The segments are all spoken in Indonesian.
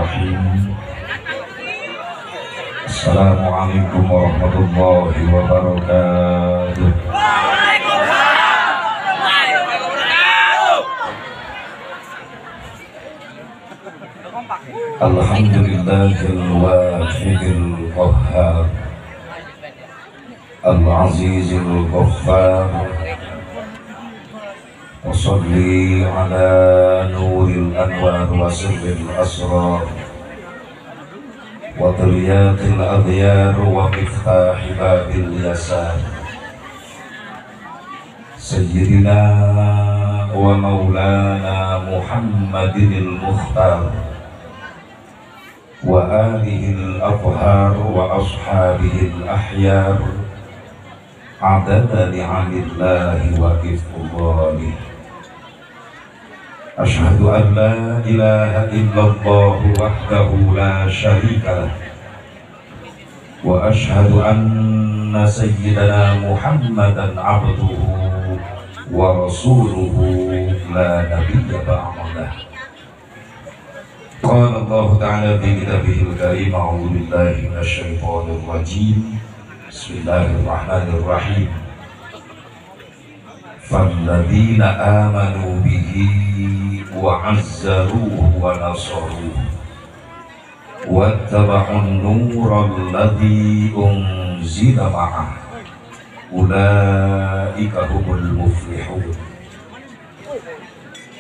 Bismillahirrahmanirrahim. Assalamualaikum warahmatullahi wabarakatuh. Alhamdulillahil wahidil qahhar, al-azizil ghaffar. Wa sholli ala nuril anwar wa sirril asrar wa tariyatil aghyar wa miftahi babil yasar. Sayyidina wa maulana Muhammadinil Mukhtar wa alihil afhar wa ashabihil ahyar adada ni'amillahi wa ifdalihi. Asyhadu an la ilaha illallah wahdahu la syarika lah wa asyhadu anna sayyidana Muhammadan abduhu wa rasuluhu la nabiyya ba'dah. Qala Allah ta'ala fi kitabihil karim, a'udzu billahi minasyaitonir rajim. Bismillahirrahmanirrahim. Falladzina amanu bihi wa 'azzaruhu wa nasaruhu wattaba'un nural ladzi unzila ma'ah ulaika humul muflihun.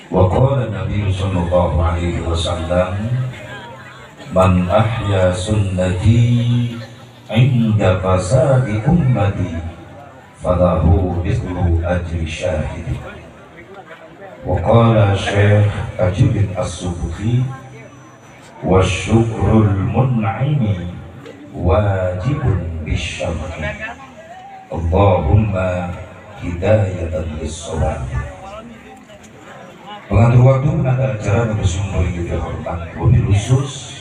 Wa qala Nabi sallallahu alaihi wasallam, man ahya sunnati 'inda fasadi ummati falahu mithlu ajri syahid. Wa qala Syekh Tajuddin As-Subki, wa syukrul mun'imi wajibun bisyarri. Allahumma hidayatan lis-shawab. Pengatur waktu menata acara bersumber juga hormat wabil khusus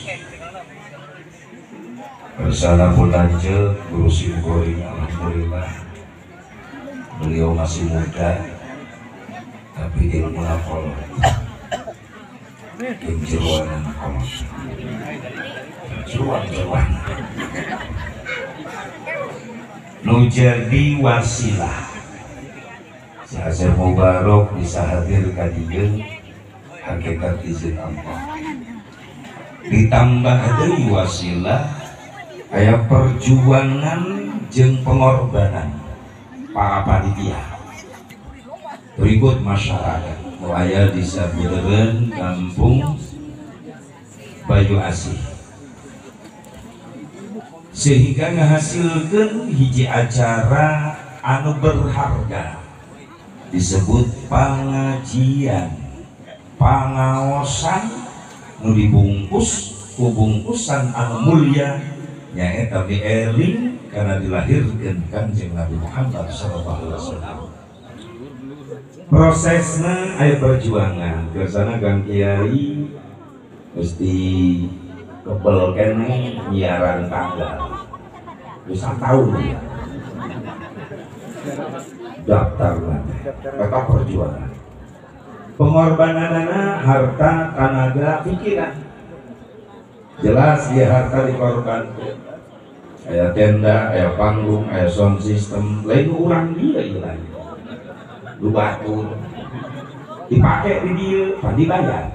bersama Bunanje Guru Simgori. Alhamdulillah beliau masih muda tapi ilmu kolot jeruan kolot jeruan nu jadi wasilah Hasil Mubarak bisa hadir kadieu hakikat izin Allah. Ditambah dari wasilah aya perjuangan jeung pengorbanan para panitia. Berikut masyarakat nu aya di sabeureun kampung Bayu Asih, sehingga ngahasilkeun hiji acara anu berharga disebut pengajian pangaosan nu dibungkus ku bungkusan anu mulya nyaeta eling karena dilahirkan Kanjeng Nabi Muhammad sallallahu alaihi wasallam. Prosesna aya perjuangan kersana Kang Kiai mesti kebel kene nyiaran tanggal bisa tahun ya daftar kata perjuangan pengorbananana harta tenaga pikiran jelas ya harta dikorbankan. Aya tenda, aya panggung, aya sound system, lain urang dia ieu lain lu batur dipake di dieu pan dibayar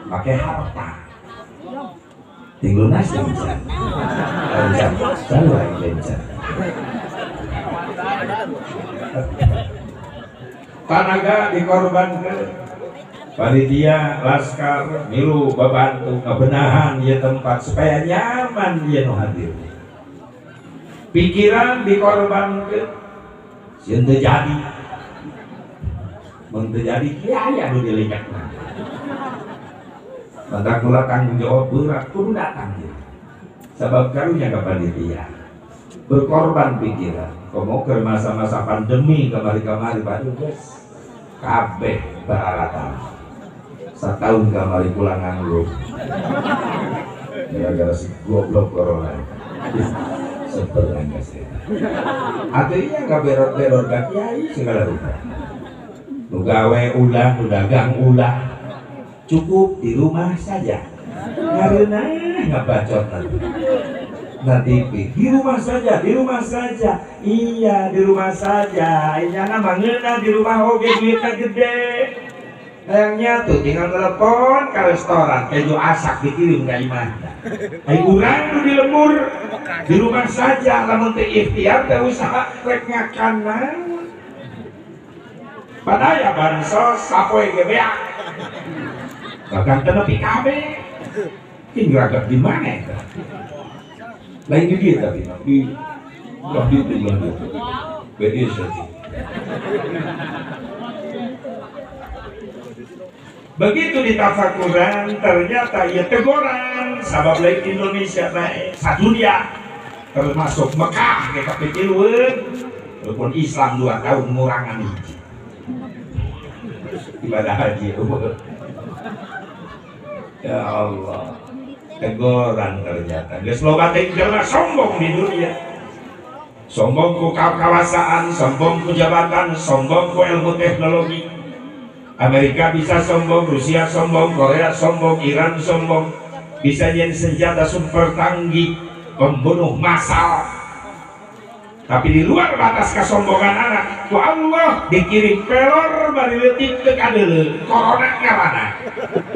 pakai harta tinggal nasi bencan selalu bencan tenaga dikorbankan panitia laskar milu babantu kebenahan ya tempat supaya nyaman dia nu hadir. Pikiran dikorbankan sieun teu jadi mun teu jadi kiai anu dilingakna maka kula tanggung jawab berat kudu datang dia sabab karunya ka panitia berkorban pikiran komo ke masa-masa pandemi kamari-kamari baru guys kabeh baratan setahun kamari pulang nganggur gara-gara si goblok corona sebelum kasih akhirnya nggak berot-berot ke kiai segala rupa nu gawe ulah nu dagang ulah cukup di rumah saja Karena nggak bacot nanti di rumah saja, di rumah saja. Iya, di rumah saja. Ini anak mangena di rumah oke duitnya gede. Sayangnya tuh tinggal telepon ke restoran, keju asak dikirim ke imah. Ayo urang tuh di lembur, di rumah saja. Lamun teu ikhtiar teu usaha rek ngakanan. Padahal bansos sapoe ge beak. Bahkan teu nepi kabeh. Ini ragak di mana itu? Lain di dia tapi di itu beda saja. Begitu ditafakuran ternyata ya teguran sabab lain Indonesia baik sadunia termasuk Mekah kita pikirin walaupun Islam 2 tahun ngurangan hiji ibadah haji. Ya Allah, teguran ternyata geus loba teh jelema sombong di dunia, sombong ku kekuasaan, sombong ku jabatan, sombong ku ilmu teknologi. Amerika bisa sombong, Rusia sombong, Korea sombong, Iran sombong, bisa jadi senjata super canggih, pembunuh massal. Tapi di luar batas kesombongan anak, ku Allah dikirim pelor bari leutik teu kadeuleu, corona ngarana.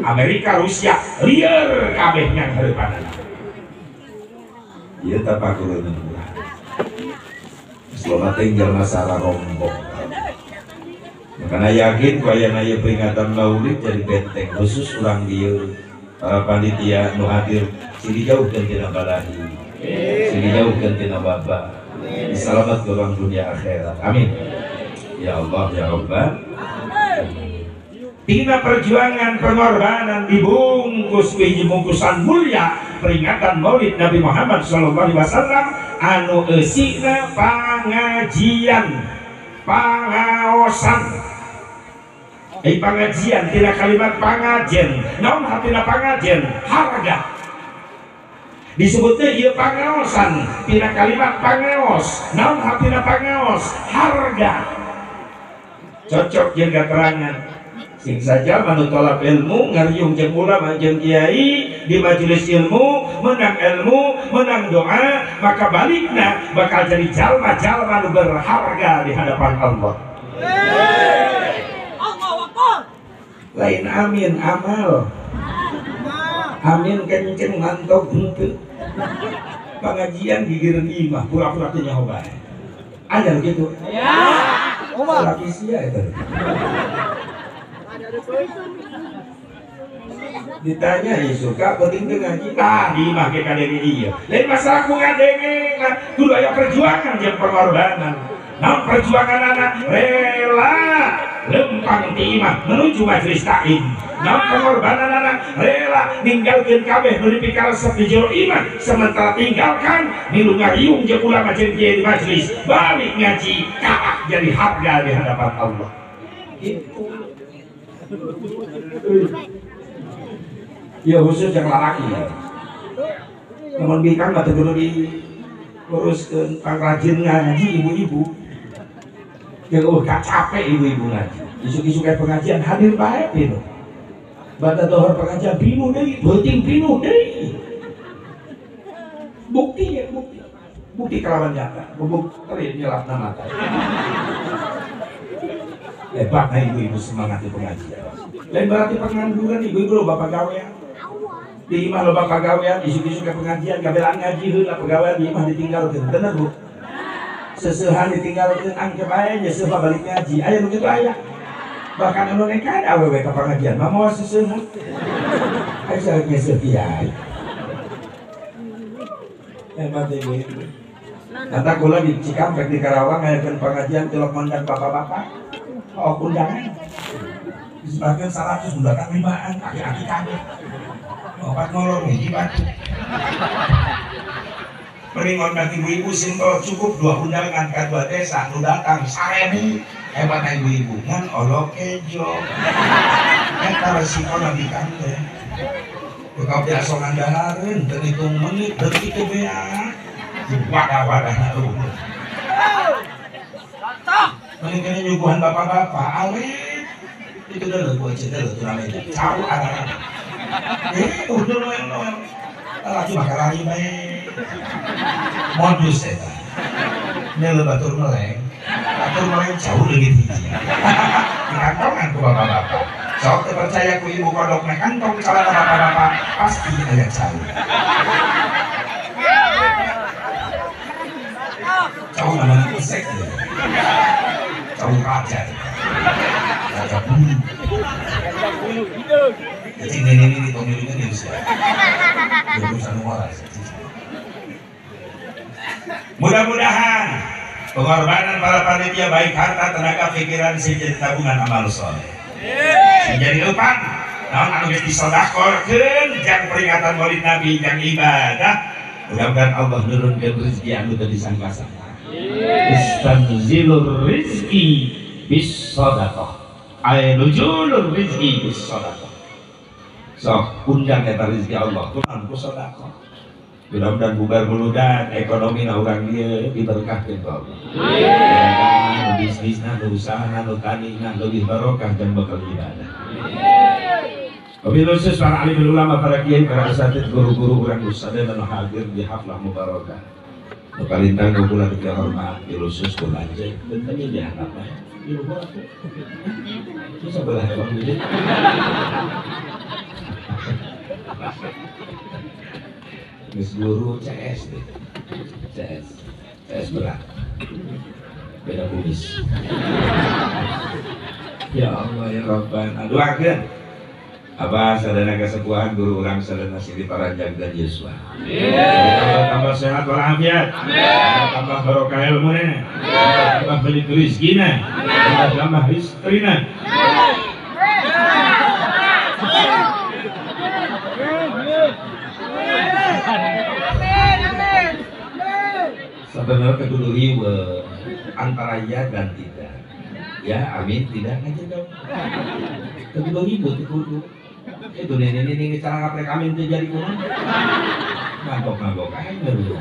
Amerika, Rusia lieur kabeh yang hareupanana. Ieu tapakureun urang. Selama tinggal masalah rombong. Karena yakin kaya naya peringatan maulid jadi benteng khusus orang dia para panitia nu hadir sini jauh dan tina balahi, sini jauh dan tina baba, selamat ke orang dunia akhirat, amin ya Allah ya Rabbal. Tina perjuangan pengorbanan dibungkus biji bungkusan mulia peringatan maulid Nabi Muhammad SAW anu eusina pangajian pangaosan. Pengajian tina kalimat pangajian naon hatina pangajian harga disebutnya ieu pangaosan tina kalimat pangaos naon hatina pangaos harga cocok jeung keterangan sing saja manut tolak ilmu ngariung jeung ulama jeung kiai di majelis ilmu menang ilmu menang doa maka balikna bakal jadi jalma-jalma nu berharga di hadapan Allah. Lain amin amal, amin kenceng mantap henteu. Pengajian gigireun imah pura-pura teu nyaho bae. Aya gitu. Ya. Laki sia eta. Ditanya ya suka penting teu ngaji tah di imah ge kadenge ieu. Lain masalah ku ngadenge kudu aya perjuangan jeung pengorbanan. Namun perjuangan anak rela lempang di imah menuju majelis taklim. Namun pengorbanan anak rela ninggalkeun kabeh nu dipikaresep di jero imah sementara tinggalkan milu ngariung jeung ulama jeung kiai di majelis balik ngaji kalah jadi harga di hadapan Allah. Itu. Ya khusus yang lelaki. Namun bikang mah teu kudu diuruskeun pangrajin ngaji ibu-ibu. Yang gak capek ibu-ibu ngaji. Isu-isu kayak pengajian hadir baik itu. Bata dohor pengajian pinuh deh, beuting pinuh deh. Bukti ya bukti. Bukti kelawan nyata. Bukti nyelap nama tadi. Hebat nah ibu-ibu semangat di pengajian. Lain berarti pengangguran ibu-ibu lo bapak gawean. Di imah lo bapak gawean, isu-isu kayak pengajian, gabelan ngaji heula pegawai di imah ditinggalkeun. Bener Bu? Sesehan ditinggalkan angke bae nyeseuh balik ngaji aya nu kitu aya bahkan anu nekat awewe ka pengajian mah moal seseuhan aya sareng nyeseuh kiai hebat deui kata kula di Cikampek di Karawang ngayakeun pengajian telepon dan bapak-bapak oh undangan disebutkeun 100 undangan 5an aki-aki kabeh opat nolong hiji batu Peringon bagi ibu-ibu simpel cukup 2 undangan ke 2 desa nu datang 1000 hebat ibu-ibu kan olo kejo eta resiko nabi kan teh kau biasa ngandalareun teu ngitung menit detik teh bea wadah-wadah naruh mending kene nyuguhan bapak-bapak awet itu dulu gua cerita dulu namanya jauh anak-anak Udah lagi bakal lari baik. Modus eta. Ini lo batur meleng jauh lebih tinggi. Dikantongan ku bapak-bapak. Sok percaya ku ibu kodok nek kantong salah bapak-bapak pasti agak jauh. Jauh namanya insek ya. Jauh raja. Raja bulu. Jadi ini pemilunya di Rusia. Berurusan moral. Mudah-mudahan pengorbanan para panitia baik harta, tenaga, pikiran jadi tabungan amal soleh. Jadi upah, naon anu geus disodakorkeun jang peringatan Maulid Nabi jang ibadah. Mudah-mudahan Allah nurunkeun rezeki anu teu disangka-sangka. Istanzilur rizki bis sadaqah. Ay nuzulur rizki bis sadaqah. Sok undang eta rezeki Allah kunaon ku sedekah. Mudah-mudahan bubar buludan ekonomi na urang ieu diberkahkeun ku Allah. Ya, bisnisna, usahana, tanina lebih barokah dan bakal ibadah. Wabil khusus para alim ulama, para kiai, para asatidz, guru-guru urang sadaya anu hadir di haflah mubarakah. Nu kalintang kula dihormat, khusus kula aja. Benten ieu dianggap bae. Ieu buat. Bisa belah bang ini. Miss guru CS deh, CS berat, beda kumis. Ya Allah ya Rabbana, doakeun Abah sadana kesepuhan guru urang sadana siri paranjang dan Yuswa. Tambah sehat walafiat, tambah barokah ilmuna, tambah beli rezekina, tambah istrina. Sebenarnya kudu riwe antara ya dan tidak. Ya amin tidak aja dong. Kudu ribut kudu. Itu ini cara ngaprek amin teh jadi kumaha. Ngambok aja dulu.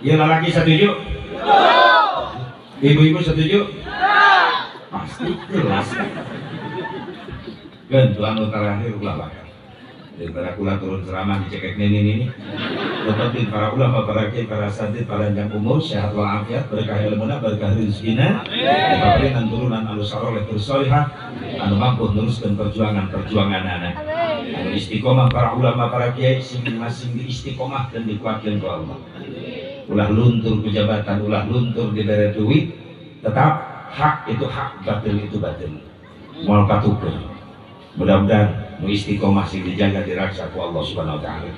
Ya lelaki setuju? Ibu-ibu setuju? Pasti jelas. Gantu anu terakhir ulah bakal. Daripada kula turun ceramah dicekek ini tetapi para ulama, para kiai, para asatidz, para panjang umur, sehat walafiat, berkah ilmuna, berkah rezekina, diberikan turunan anu saleh terus salihah, anu mampu meneruskan perjuangan anak, anu istiqomah para ulama, para kiai, masing-masing istiqomah dan dikuatkan ke Allah. Ulah luntur kejabatan, ulah luntur di daerah duit, tetap hak itu hak, batil itu batil. Moal patukeun. Mudah-mudahan istiqomah sing dijaga diraksa ku Allah Subhanahu wa taala.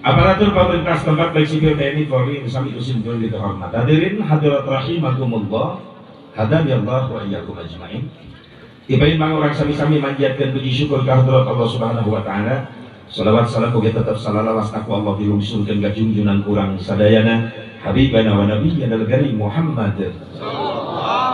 Aparatur pemerintah setempat baik sipil TNI Polri bersama itu simpul dihormat. Hadirin hadirat rahimakumullah. Hadani Allah wa iyyakum ajmain. Ibain mang orang sami-sami manjatkeun puji syukur ka hadrat Allah Subhanahu wa taala. Shalawat salam ugi tetep salalawas ku Allah dilungsurkeun ka junjunan urang sadayana habibana wa nabiyyana al-karim Muhammad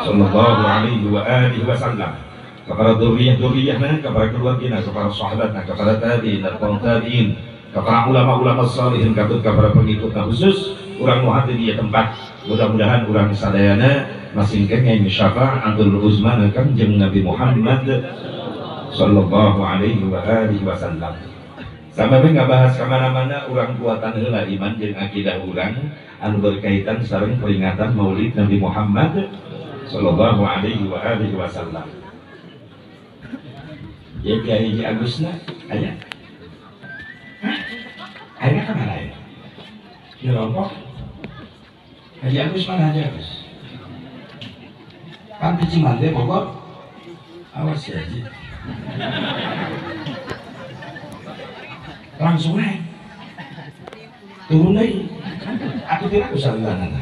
sallallahu alaihi wa alihi wasallam. Kepada duriyah-duriyahna, kepada keluarganya, kepada sahabatnya, kepada tabi'in dan tabi'in, kepada ulama-ulama salihin, kepada pengikutnya khusus urang nu hadir di tempat. Mudah-mudahan urang sadayana masing kenging syafa'atul uzma Kanjeng Nabi Muhammad sallallahu alaihi wa alihi wasallam. Sampai ngabahas kemana-mana urang kuatan heula iman jeung akidah urang anu berkaitan sareng peringatan Maulid Nabi Muhammad sallallahu alaihi wa alihi wasallam. Ya Kiai Haji Agusna aya. Aya kemana ya? Di Lombok. Haji Agus mana Haji Agus? Kan di Cimande Bogor. Awas ya Haji. Langsung naik. Turun lagi. Aku tidak usah bilang.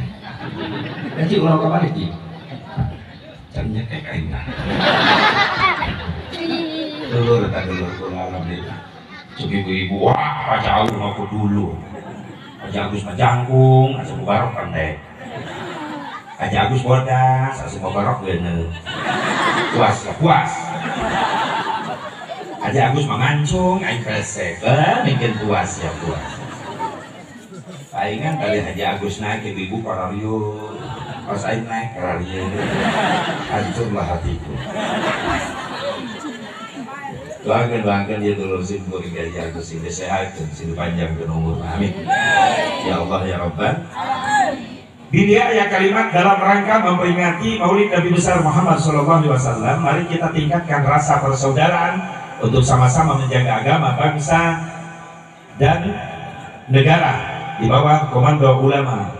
Haji ulang kapan Haji? Jamnya kayak kain. Dulur tak dulur kula alhamdulillah. Cuk ibu-ibu wah jauh aku dulu. Aja Agus majangkung, asa mubarok pandai. Aja Agus bodas, asa mubarok beuneu. Puas. Aja Agus mangancung aing kresek. Bikin puas ya puas. Palingan kali Haji Agus naik ibu-ibu kararieu. Pas aing naik kararieu. Hancurlah hatiku. Doakan dia dulu simpul gaya aku sini sehat dan sini panjang ke umur. Amin. Ya Allah ya Rabbal. Dia ya kalimat dalam rangka memperingati Maulid Nabi besar Muhammad SAW. Mari kita tingkatkan rasa persaudaraan untuk sama-sama menjaga agama, bangsa dan negara di bawah komando ulama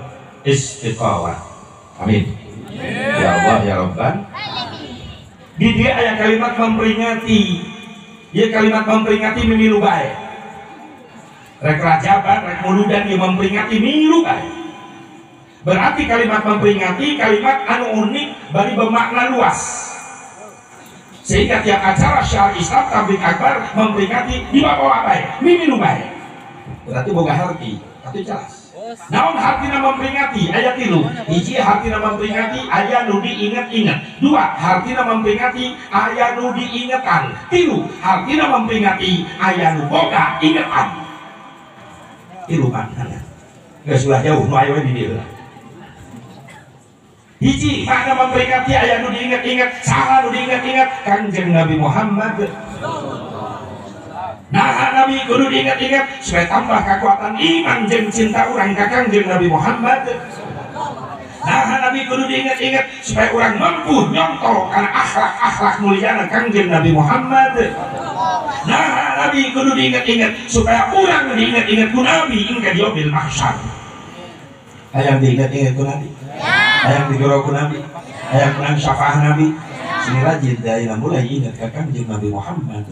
Istiqamah. Amin. Ya Allah ya Rabbal. Dia ya kalimat memperingati, ya kalimat memperingati mimilu baik. Rek rajaban, rek muludan yang memperingati mimilu baik. Berarti kalimat memperingati kalimat anu unik bari bermakna luas, sehingga tiap acara syiar Islam tablik akbar memperingati di bawah apa ya? Mimilu baik. Berarti boga harti, itu jelas. Naon hartina memperingati ayat tilu. Hiji hartina memperingati aya nu diingat-ingat. Dua hartina memperingati aya nu diingetan. Tilu hartina memperingati aya nu boga ingatan. Tilu maknanya. Geus ulah jauh nu aya di dieu. Hiji makna memperingati aya nu diingat-ingat, saha nu diingat-ingat Kanjeng Nabi Muhammad. Nah Nabi kudu diingat-ingat supaya tambah kekuatan iman jeung cinta urang ka Kanjeng Nabi Muhammad. Nah Nabi kudu diingat-ingat supaya urang mampu nyontoh kana akhlak-akhlak mulyana Kanjeng Nabi Muhammad. Nah Nabi kudu diingat-ingat supaya urang diingat-ingat ku Nabi hingga di yaumil mahsyar. Hayang diingat-ingat ku Nabi. Hayang digoro ku Nabi. Hayang menang syafaah Nabi. Sini rajin daina mulai ingat ka Kanjeng Nabi Muhammad.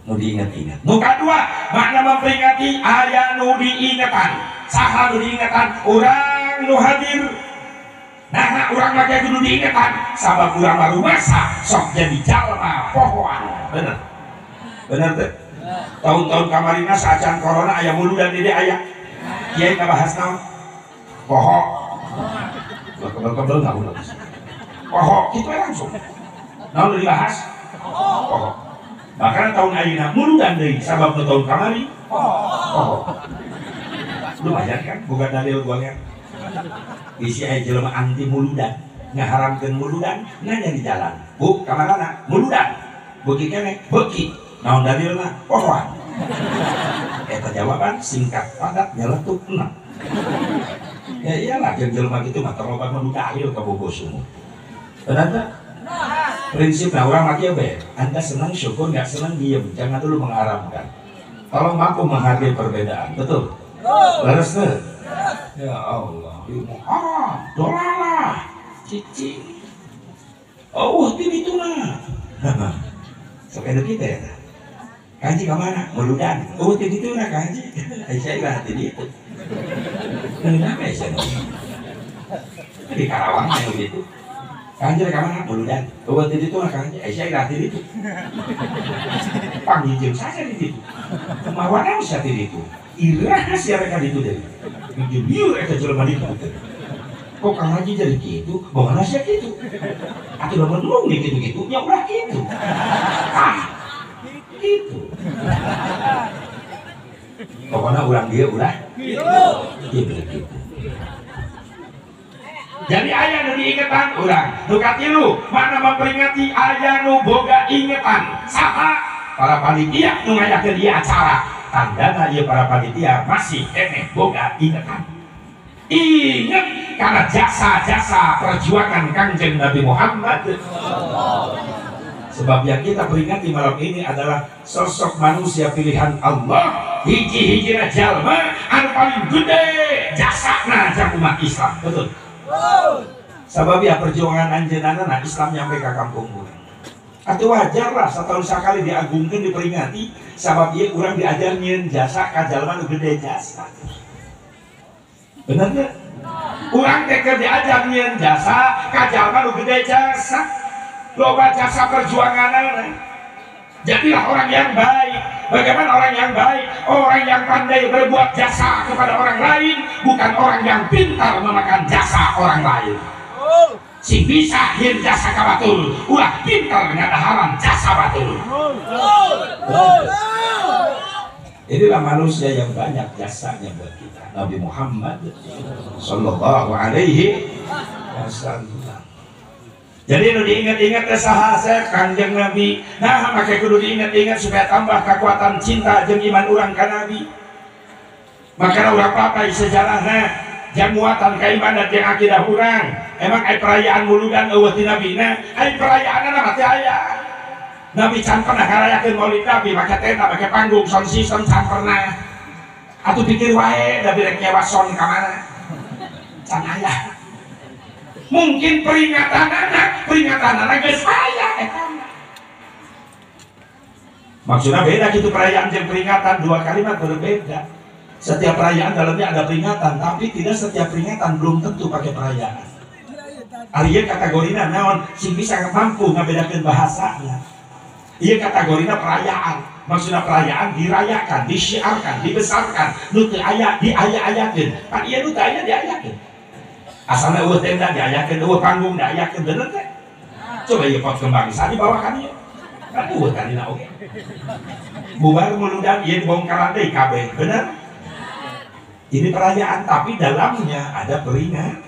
Nu diingat-ingat. Nu kadua makna memperingati aya nu diingatan. Saha nu diingatan? Urang nu hadir. Nah urang make kudu diingatan sabab urang baru masa sok jadi jalma pohoan. Bener. Bener teh. Tahun-tahun kamarina saacan corona aya muludan di aya. Kiai kabahas naon? Poho. Kebel-kebel enggak udah. Poho kitu langsung. Naon dibahas? Poho. Bahkan tahun ayeuna muludan deui sabab tahun kamari. Oh. Lumayan kan boga dalil guanya. Isi aya jelema anti muludan, ngaharamkeun muludan, nanya di jalan. Bu, ka manana? Muludan. Beuki keneh, beuki. Naon dalilna? Pohoan. Eta jawaban singkat padat nyeletuk enak. Ya iyalah jelema kitu mah terloba nu dalil ka bogos umum. Benar prinsipnya orang mati apa ya? Anda senang syukur, nggak senang diam, jangan dulu mengharamkan. Tolong mampu menghargai perbedaan, betul? Laras tuh? Ya Allah, ilmu haram, dolalah, cici. Oh, itu nah. Sepeda kita ya. Kanji kemana? Meludan. Oh, itu nah kanji. Saya lah tadi itu. Kenapa ya saya? Di Karawang yang begitu. Kanjeng ka mana? Meludan. Obat itu lah kanjeng. Saya gratis itu. Panggil saja di situ. Kemawanan saya di situ. Irah siapa kan itu dari. Biu eta jelema di situ. Kok Kang Haji jadi gitu? Bawa nasihat gitu. Atau udah menung nih gitu-gitu. Ya udah gitu. Gitu. Pokoknya ulang dia ulah. Gitu. Jadi aya nu diingetan urang. Nu katilu makna memperingati aya nu boga ingetan. Saha? Para panitia nu ngayakeun ieu acara. Tandana ieu para panitia masih keneh boga ingetan. Ingat karena jasa-jasa perjuangan Kanjeng Nabi Muhammad. Sebab yang kita peringati malam ini adalah sosok manusia pilihan Allah. Hiji-hijina jalma anu paling gede jasana jang umat Islam. Betul. Sabab ya perjuangan anjeunana Islam nyampe ke kampung urang. Atuh wajar lah setahun sekali diagungkeun diperingati sabab ieu urang diajar nyieun jasa ka jalma nu gede jasa. Bener teh? Urang teh keur diajar nyieun jasa ka jalma nu gede jasa. Loba jasa perjuanganna. Jadilah orang yang baik. Bagaimana orang yang baik? Orang yang pandai berbuat jasa kepada orang lain, bukan orang yang pintar memakan jasa orang lain. Si bisa hir jasa ka batul, ulah pintar ngadaharan jasa batul. Inilah manusia yang banyak jasanya buat kita. Nabi Muhammad sallallahu alaihi wasallam. Jadi nu diingat-ingat saha Kanjeng Nabi. Nah, make kudu diingat-ingat supaya tambah kekuatan cinta jeung iman urang ka Nabi. Maka urang papai sejarahna jamuatan keimanan jeung akidah urang. Emang aya perayaan muludan eueuh ti Nabi. Nah, aya perayaanna mah teh aya. Nabi can pernah ngarayakeun Maulid Nabi make tenda make panggung sound system can pernah. Atuh pikir wae da birek nyewa sound ka mana. Can aya. Mungkin peringatan anak geus aya eta. Maksudnya beda gitu perayaan dan peringatan, dua kalimat berbeda. Setiap perayaan dalamnya ada peringatan, tapi tidak setiap peringatan belum tentu pakai perayaan. Ariya kategorina naon sing bisa mampu ngabedakeun bahasanya. Ieu kategorina perayaan. Maksudnya perayaan dirayakan, disiarkan, dibesarkan, nu teu aya diaya-ayakeun. Pan ieu nu teu aya diayakeun. Asalnya eueuh tenda diayakeun, eueuh panggung diayakeun, bener teh? Coba ieu pot kembang bisa dibawakan ieu. Kan eueuh tadina oge. Bubar muludan ieu bongkaran deui kabeh, bener? Ini perayaan tapi dalamnya ada peringatan.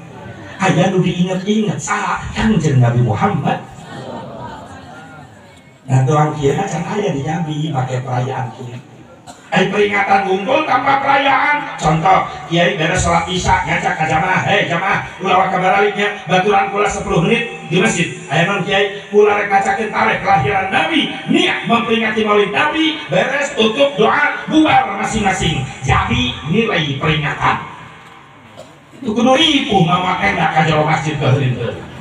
Aya nu diinget-inget saha Kanjeng Nabi Muhammad. Nah, doang kieu can aya di Nabi pakai perayaan kieu. Ay peringatan ngumpul tanpa perayaan. Contoh, kiai beres sholat isya ngajak ke jamaah, jamaah ulah kabaliknya baturan kula 10 menit di masjid. Aya non kiai kula rek ngacakeun tarikh kelahiran Nabi, niat memperingati Maulid Nabi, beres tutup doa bubar masing-masing. Jadi nilai peringatan. Itu kudu ripuh ngamakeun ka jero masjid keheureuh.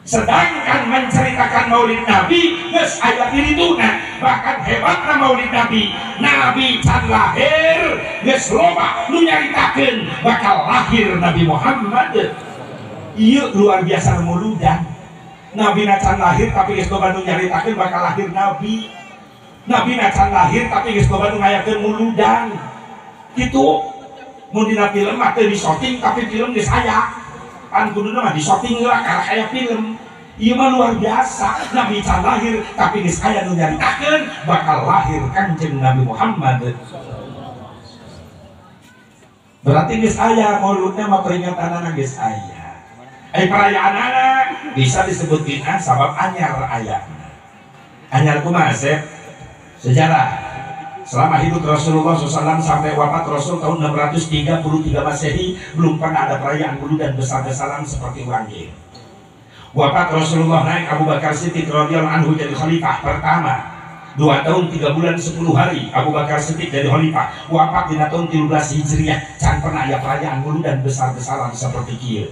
Sedangkan menceritakan Maulid Nabi geus aya pirituna. Bahkan hebatna Maulid Nabi, Nabi can lahir geus loba nu nyaritakeun bakal lahir Nabi Muhammad. Ieu luar biasa muludan. Nabi na can lahir tapi geus loba nu nyaritakeun bakal lahir Nabi. Nabi na can lahir tapi geus loba nu ngayakeun muludan. Kitu mun dina film mah teu disoting tapi film geus aya. Kan kuduna mah disoting heula karena aya film. Ieu mah luar biasa. Nabi can lahir tapi geus aya nu nyaritakeun bakal lahir Kanjeng Nabi Muhammad. Berarti geus aya mauludna mah peringatanana geus aya. Perayaanana bisa disebut bid'ah sabab anyar ayatna. Anyar kumaha sejarah. Selama hidup Rasulullah SAW sampai wafat Rasul tahun 633 Masehi belum pernah ada perayaan muludan besar-besaran seperti wangi. Wafat Rasulullah naik Abu Bakar Siddiq radhiyallahu anhu jadi khalifah pertama. 2 tahun 3 bulan 10 hari Abu Bakar Siddiq jadi khalifah. Wafat di tahun 13 Hijriah. Can pernah ada perayaan muludan besar-besaran seperti kieu.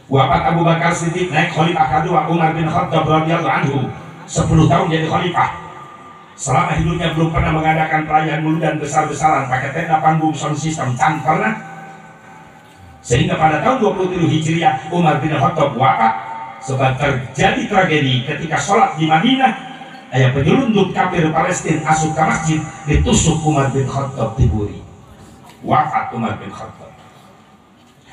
Wafat Abu Bakar Siddiq naik khalifah kedua Umar bin Khattab radhiyallahu anhu 10 tahun jadi khalifah. Selama hidupnya belum pernah mengadakan perayaan muludan besar-besaran pakai tenda panggung sound system, can pernah. Sehingga pada tahun 27 Hijriah Umar bin Khattab wafat sebab terjadi tragedi ketika sholat di Madinah. Aya penyelundup kafir Palestina asup ke masjid, ditusuk Umar bin Khattab diburi. Wafat Umar bin Khattab.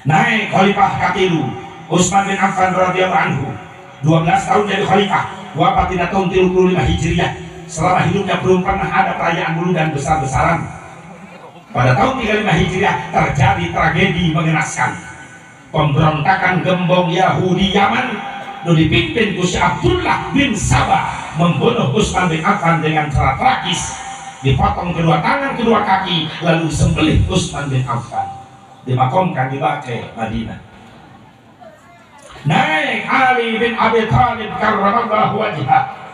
Naik khalifah katilu Utsman bin Affan radhiyallahu anhu 12 tahun jadi khalifah, wafat di tahun 35 Hijriah. Selama hidupnya belum pernah ada perayaan muludan besar-besaran. Pada tahun 35 Hijriah terjadi tragedi mengenaskan. Pemberontakan gembong Yahudi Yaman yang dipimpin Gusti Abdullah bin Sabah membunuh Utsman bin Affan dengan cara tragis. Dipotong kedua tangan, kedua kaki, lalu disembelih Utsman bin Affan. Dimakamkan di Baqi, Madinah. Naik Ali bin Abi Thalib karramallahu wajhah.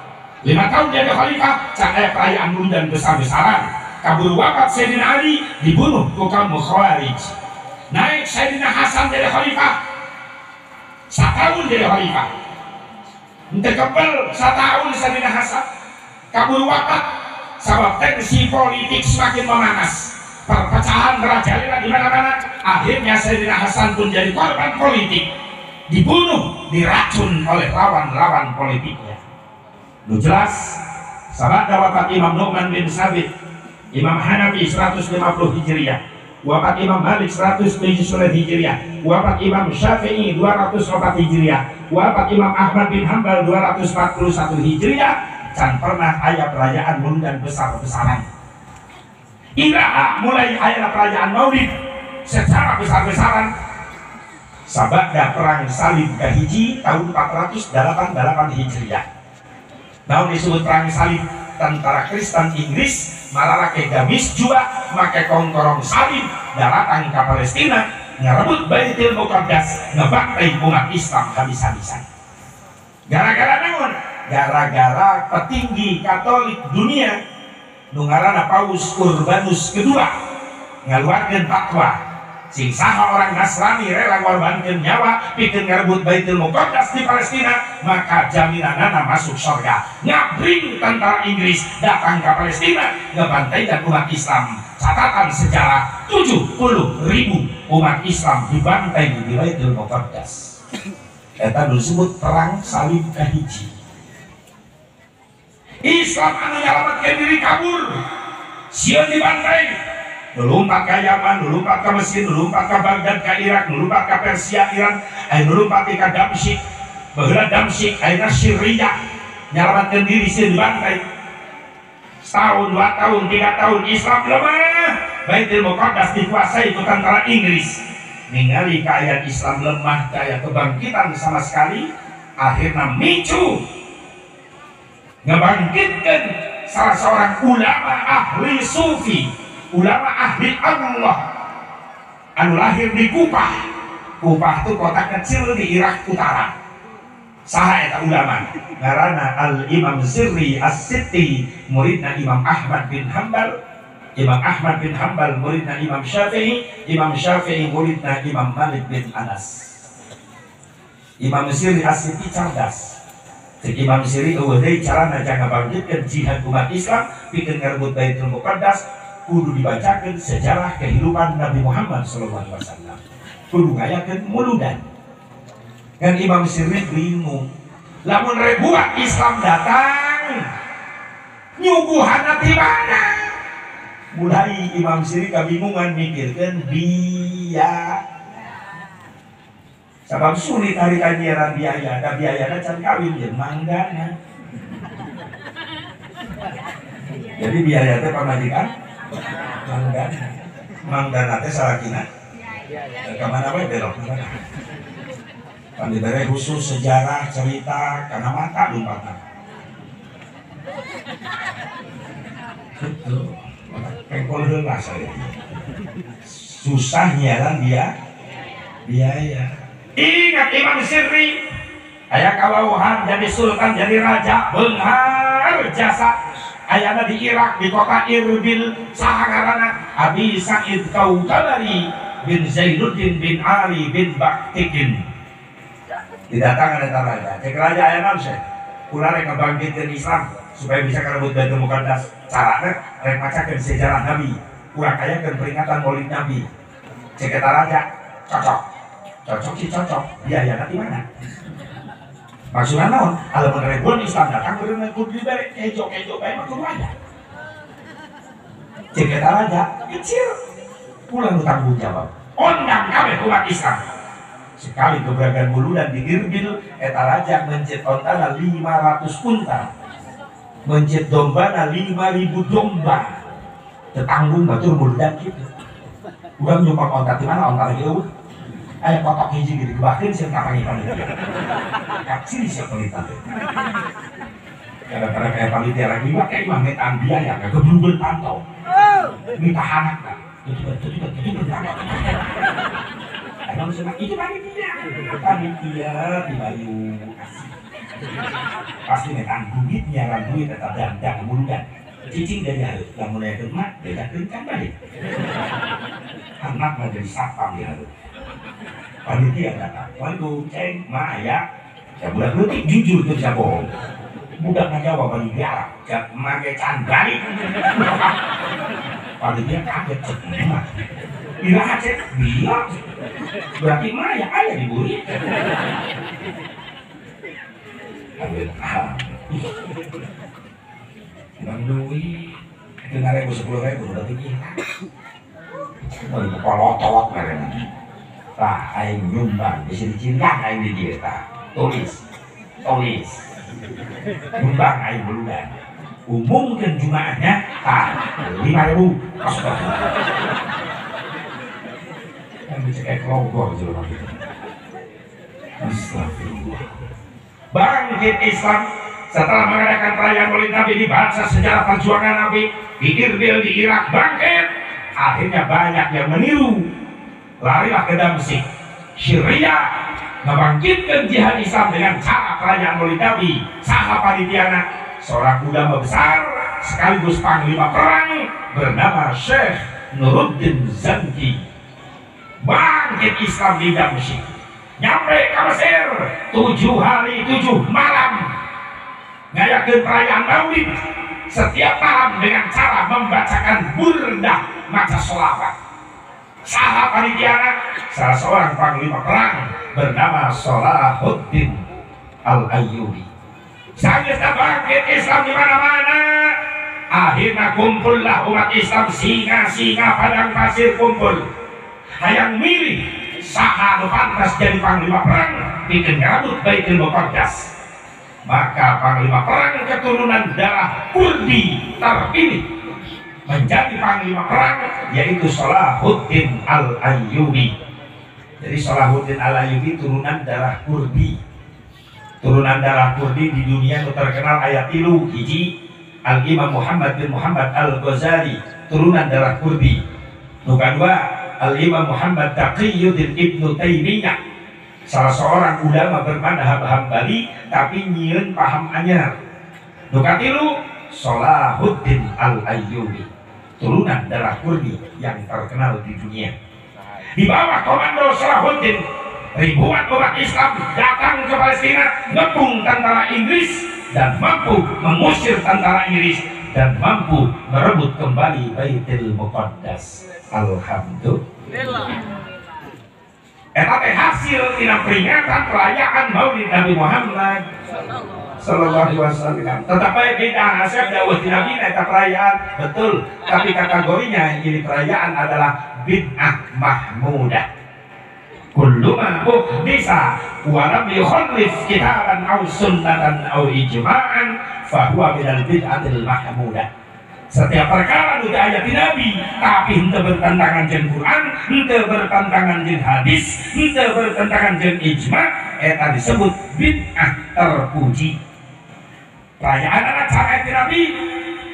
5 tahun jadi khalifah, cahaya perayaan muludan besar-besaran. Kabur wafat Sayyidina Ali, dibunuh ku kaum Khawarij. Naik Sayyidina Hasan jadi khalifah, 1 tahun jadi khalifah. Ente kebel 1 tahun Sayyidina Hasan. Kabur wafat, sebab tensi politik semakin memanas. Perpecahan merajalela di mana-mana. Akhirnya Sayyidina Hasan pun jadi korban politik, dibunuh, diracun oleh lawan-lawan politiknya. Lu jelas sahabat wafat Imam Nu'man bin Sabit, Imam Hanafi 150 Hijriah, wafat Imam Malik 107 Hijriah, wafat Imam Syafi'i 204 Hijriah, wafat Imam Ahmad bin Hanbal 241 Hijriah. Can pernah aya perayaan muludan besar-besaran. Iraha mulai aya perayaan Maulid secara besar-besaran sabada perang salib kahiji tahun 488 Hijriah. Namun disebut perang salib tentara Kristen Inggris malah ke gamis juga make kongkorong salib daratan ke Palestina ngerebut Baitul Muqaddas ngebantai umat Islam habis-habisan. Gara-gara naon? Gara-gara petinggi Katolik dunia nu ngaranna Paus Urbanus kedua ngaluarkeun fatwa sing saha orang Nasrani rela ngorbankeun nyawa pikeun ngarebut Baitul Muqaddas di Palestina maka jaminanana masuk surga. Ngabring tentara Inggris datang ke Palestina ngebantaikan umat Islam. Catatan sejarah 70.000 umat Islam dibantai di Baitul Muqaddas. Eta disebut perang salib kahiji. Islam anu nyalametkeun diri kabur sieun dibantai. Nulumpat ke Yaman, nulumpat ke Mesir, nulumpat ke Baghdad, ke Irak, nulumpat ke Persia, Iran, nulumpat ke Damsyik, baheula Damsyik, ayeuna Syria, nyalamatkeun diri sieun dibantai. Setahun, 2 tahun, 3 tahun, Islam lemah. Baitul Muqaddas dikuasai ku tentara Inggris. Ningali kaayaan Islam lemah, kaya kebangkitan sama sekali, akhirnya micu ngebangkitkan salah seorang ulama ahli sufi, ulama ahli Allah anu lahir di Kupah. Kupah itu kota kecil di Irak Utara. Saha eta ulama? Ngaranna Al-Imam Zirri As-Sitti, muridna Imam Ahmad bin Hanbal. Imam Ahmad bin Hanbal muridna Imam Syafi'i. Imam Syafi'i muridna Imam Malik bin Anas. Imam Zirri As-Sitti cerdas. Cek Imam Zirri eueuh carana jangan bangkitkeun jihad umat Islam pikeun ngarebut Baitul Muqaddas kudu dibacakeun sejarah kehidupan Nabi Muhammad sallallahu alaihi wasallam. Kudu ngayakeun muludan. Dan Imam Zirri bingung. Lamun ribuan Islam datang, nyuguhanna di mana? Mulai Imam Zirri kabingungan mikirkeun biaya. Sabab sulit hari kanjiran biaya, ada biayana can kawin jeung manggana. Jadi biaya teh pamajikan manggana. Manggana teh salakina. Kemana we belok kemana? Pandibere khusus sejarah cerita karena mata lumpatan. Gitu. Pengkol heula saya. Susah nyiaran biaya. Ingat Imam Zirri aya kawauhan jadi sultan jadi raja beunghar jasa ayana di Irak di kota Irbil saha ngaranna Abi Sa'id Kaukabari bin Zainuddin bin Ali bin Baktikin. Didatangan eta raja cek raja aya naon sih ulah rek ngabangkitkeun Islam supaya bisa karebut Baitul Muqaddas. Carana rek macakeun sejarah Nabi urang ayakeun peringatan Maulid Nabi. Cek eta raja cocok sih cocok biaya nanti mana maksudnya naon alamun ribuan Islam datang kudu dibere kejo bae mah kudu aya cek eta raja kecil pulang tanggung jawab ondang kabeh umat Islam sekali keberadaan buludan di Irbil eta raja mencet ontana 500 unta mencet dombana 5.000 domba tetanggung batur buludan gitu urang nyumpang onta di mana onta lagi eueuh aya kotak hiji gitu kebakeun sieun kapangipan itu kacil sia pelita kadang-kadang kayak panitia lagi mah kayak imah metaan biaya kayak keblubel pantau minta hanak lah emang senang itu panitia di Bayu pasti metaan duit nyaran duit tetap dandang muludan cicing dari harus yang mulai kemat beda kan balik anak mau jadi satpam di harus panitia datang, waduh ceng, maya ya budak letik jujur itu bisa bohong budak ngajawab balik biara ya make candali panitia kaget cek iraha cek, biar berarti maya ada di buri bang duit itu 10.000 berarti gila mau dipolot-polot mereka tah aing nyumbang di sini cinta aing di dieu tah tulis nyumbang aing buludan umumkeun jumaahnya tah 5.000 kan dicek logor jelema kitu Astagfirullah. Bangkit Islam setelah mengadakan perayaan Maulid Nabi di bahasa sejarah perjuangan Nabi di Irbil di Irak, bangkit. Akhirnya banyak yang meniru, larilah ke Damsyik, Syria, membangkitkan jihad Islam dengan cara perayaan Maulid Nabi. Saha panitiana seorang ulama besar sekaligus panglima perang bernama Syekh Nuruddin Zanki. Bangkit Islam di Damsyik, nyampe ke Mesir 7 hari 7 malam ngayakeun perayaan Maulid setiap malam dengan cara membacakan burdah, maca sholawat. Saha panitiana salah seorang panglima perang bernama Salahuddin Al-Ayyubi. Sageusna bangkit Islam di mana-mana, akhirnya kumpullah umat Islam, singa-singa padang pasir kumpul hayang milih saha nu pantas jadi panglima perang bikin rambut Baitul Muqaddas. Maka panglima perang keturunan darah Kurdi terpilih menjadi panglima perang, yaitu Salahuddin Al-Ayyubi. Jadi Salahuddin Al-Ayyubi turunan darah Kurdi. Turunan darah Kurdi di dunia terkenal ayat ilu hiji Al-Imam Muhammad bin Muhammad Al-Ghazali, turunan darah Kurdi. Nu kadua Al-Imam Muhammad Taqiyuddin Ibnu Taimiyah, salah seorang ulama bermadhab Hambali tapi nyieun paham anyar. Nu katilu Salahuddin Al-Ayyubi, turunan darah Kurdi yang terkenal di dunia. Di bawah komando Salahuddin, ribuan umat Islam datang ke Palestina, ngepung tentara Inggris dan mampu mengusir tentara Inggris dan mampu merebut kembali Baitul Muqaddas. Alhamdulillah. Eta teh hasil tina peringatan perayaan Maulid Nabi Muhammad sallallahu alaihi wasallam. Tetapi bid'ah asal dawuh ti Nabi eta perayaan betul, tapi kategorinya ini perayaan adalah bid'ah mahmudah. Kullu ma uhdisa wa lam yukhallif kitaban aw sunnatan aw ijma'an fa huwa minal bid'atil mahmudah. Setiap perkara nu ayat Nabi tapi henteu bertentangan jeung Quran, henteu bertentangan jeung hadis, henteu bertentangan jeung ijma', eta disebut bid'ah terpuji. Perayaan acara Nabi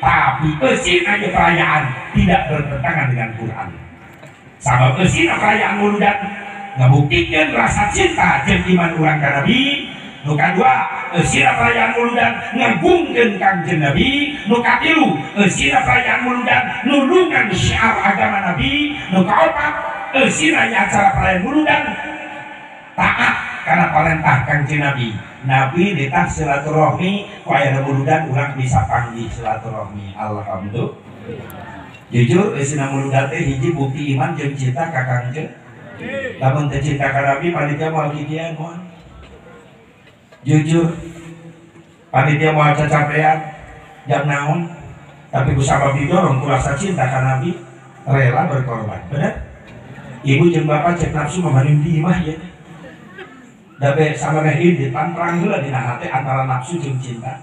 tapi eusin aya perayaan tidak bertentangan dengan Quran. Sabab eusin perayaan Mauludan ngabuktikan rasa cinta jeung iman urang ka Nabi. Nu kadua eusina perayaan Mauludan ngagungkeun Kangjeng Nabi. Nu katilu eusina perayaan Mauludan nulungan syiar agama Nabi. Nu kaopat eusina acara perayaan Mauludan taat karena perintah Kangjeng Nabi. Nabi ditah silaturahmi ku aya Mauludan urang bisa panggih silaturahmi. Alhamdulillah. Jujur eusina Mauludan teh hiji bukti iman jeung cinta ka Kangjeng. Lamun teu cinta ka Nabi panitia moal kikian moal. Jujur panitia mau cacapean jam naon, tapi ku sabab didorong ku rasa cinta ka Nabi rela berkorban. Bener? Ibu jeung bapak cek nafsu mamanim di imah ya. Dabe samaneh ditantrang heula dina hate antara nafsu jeung cinta.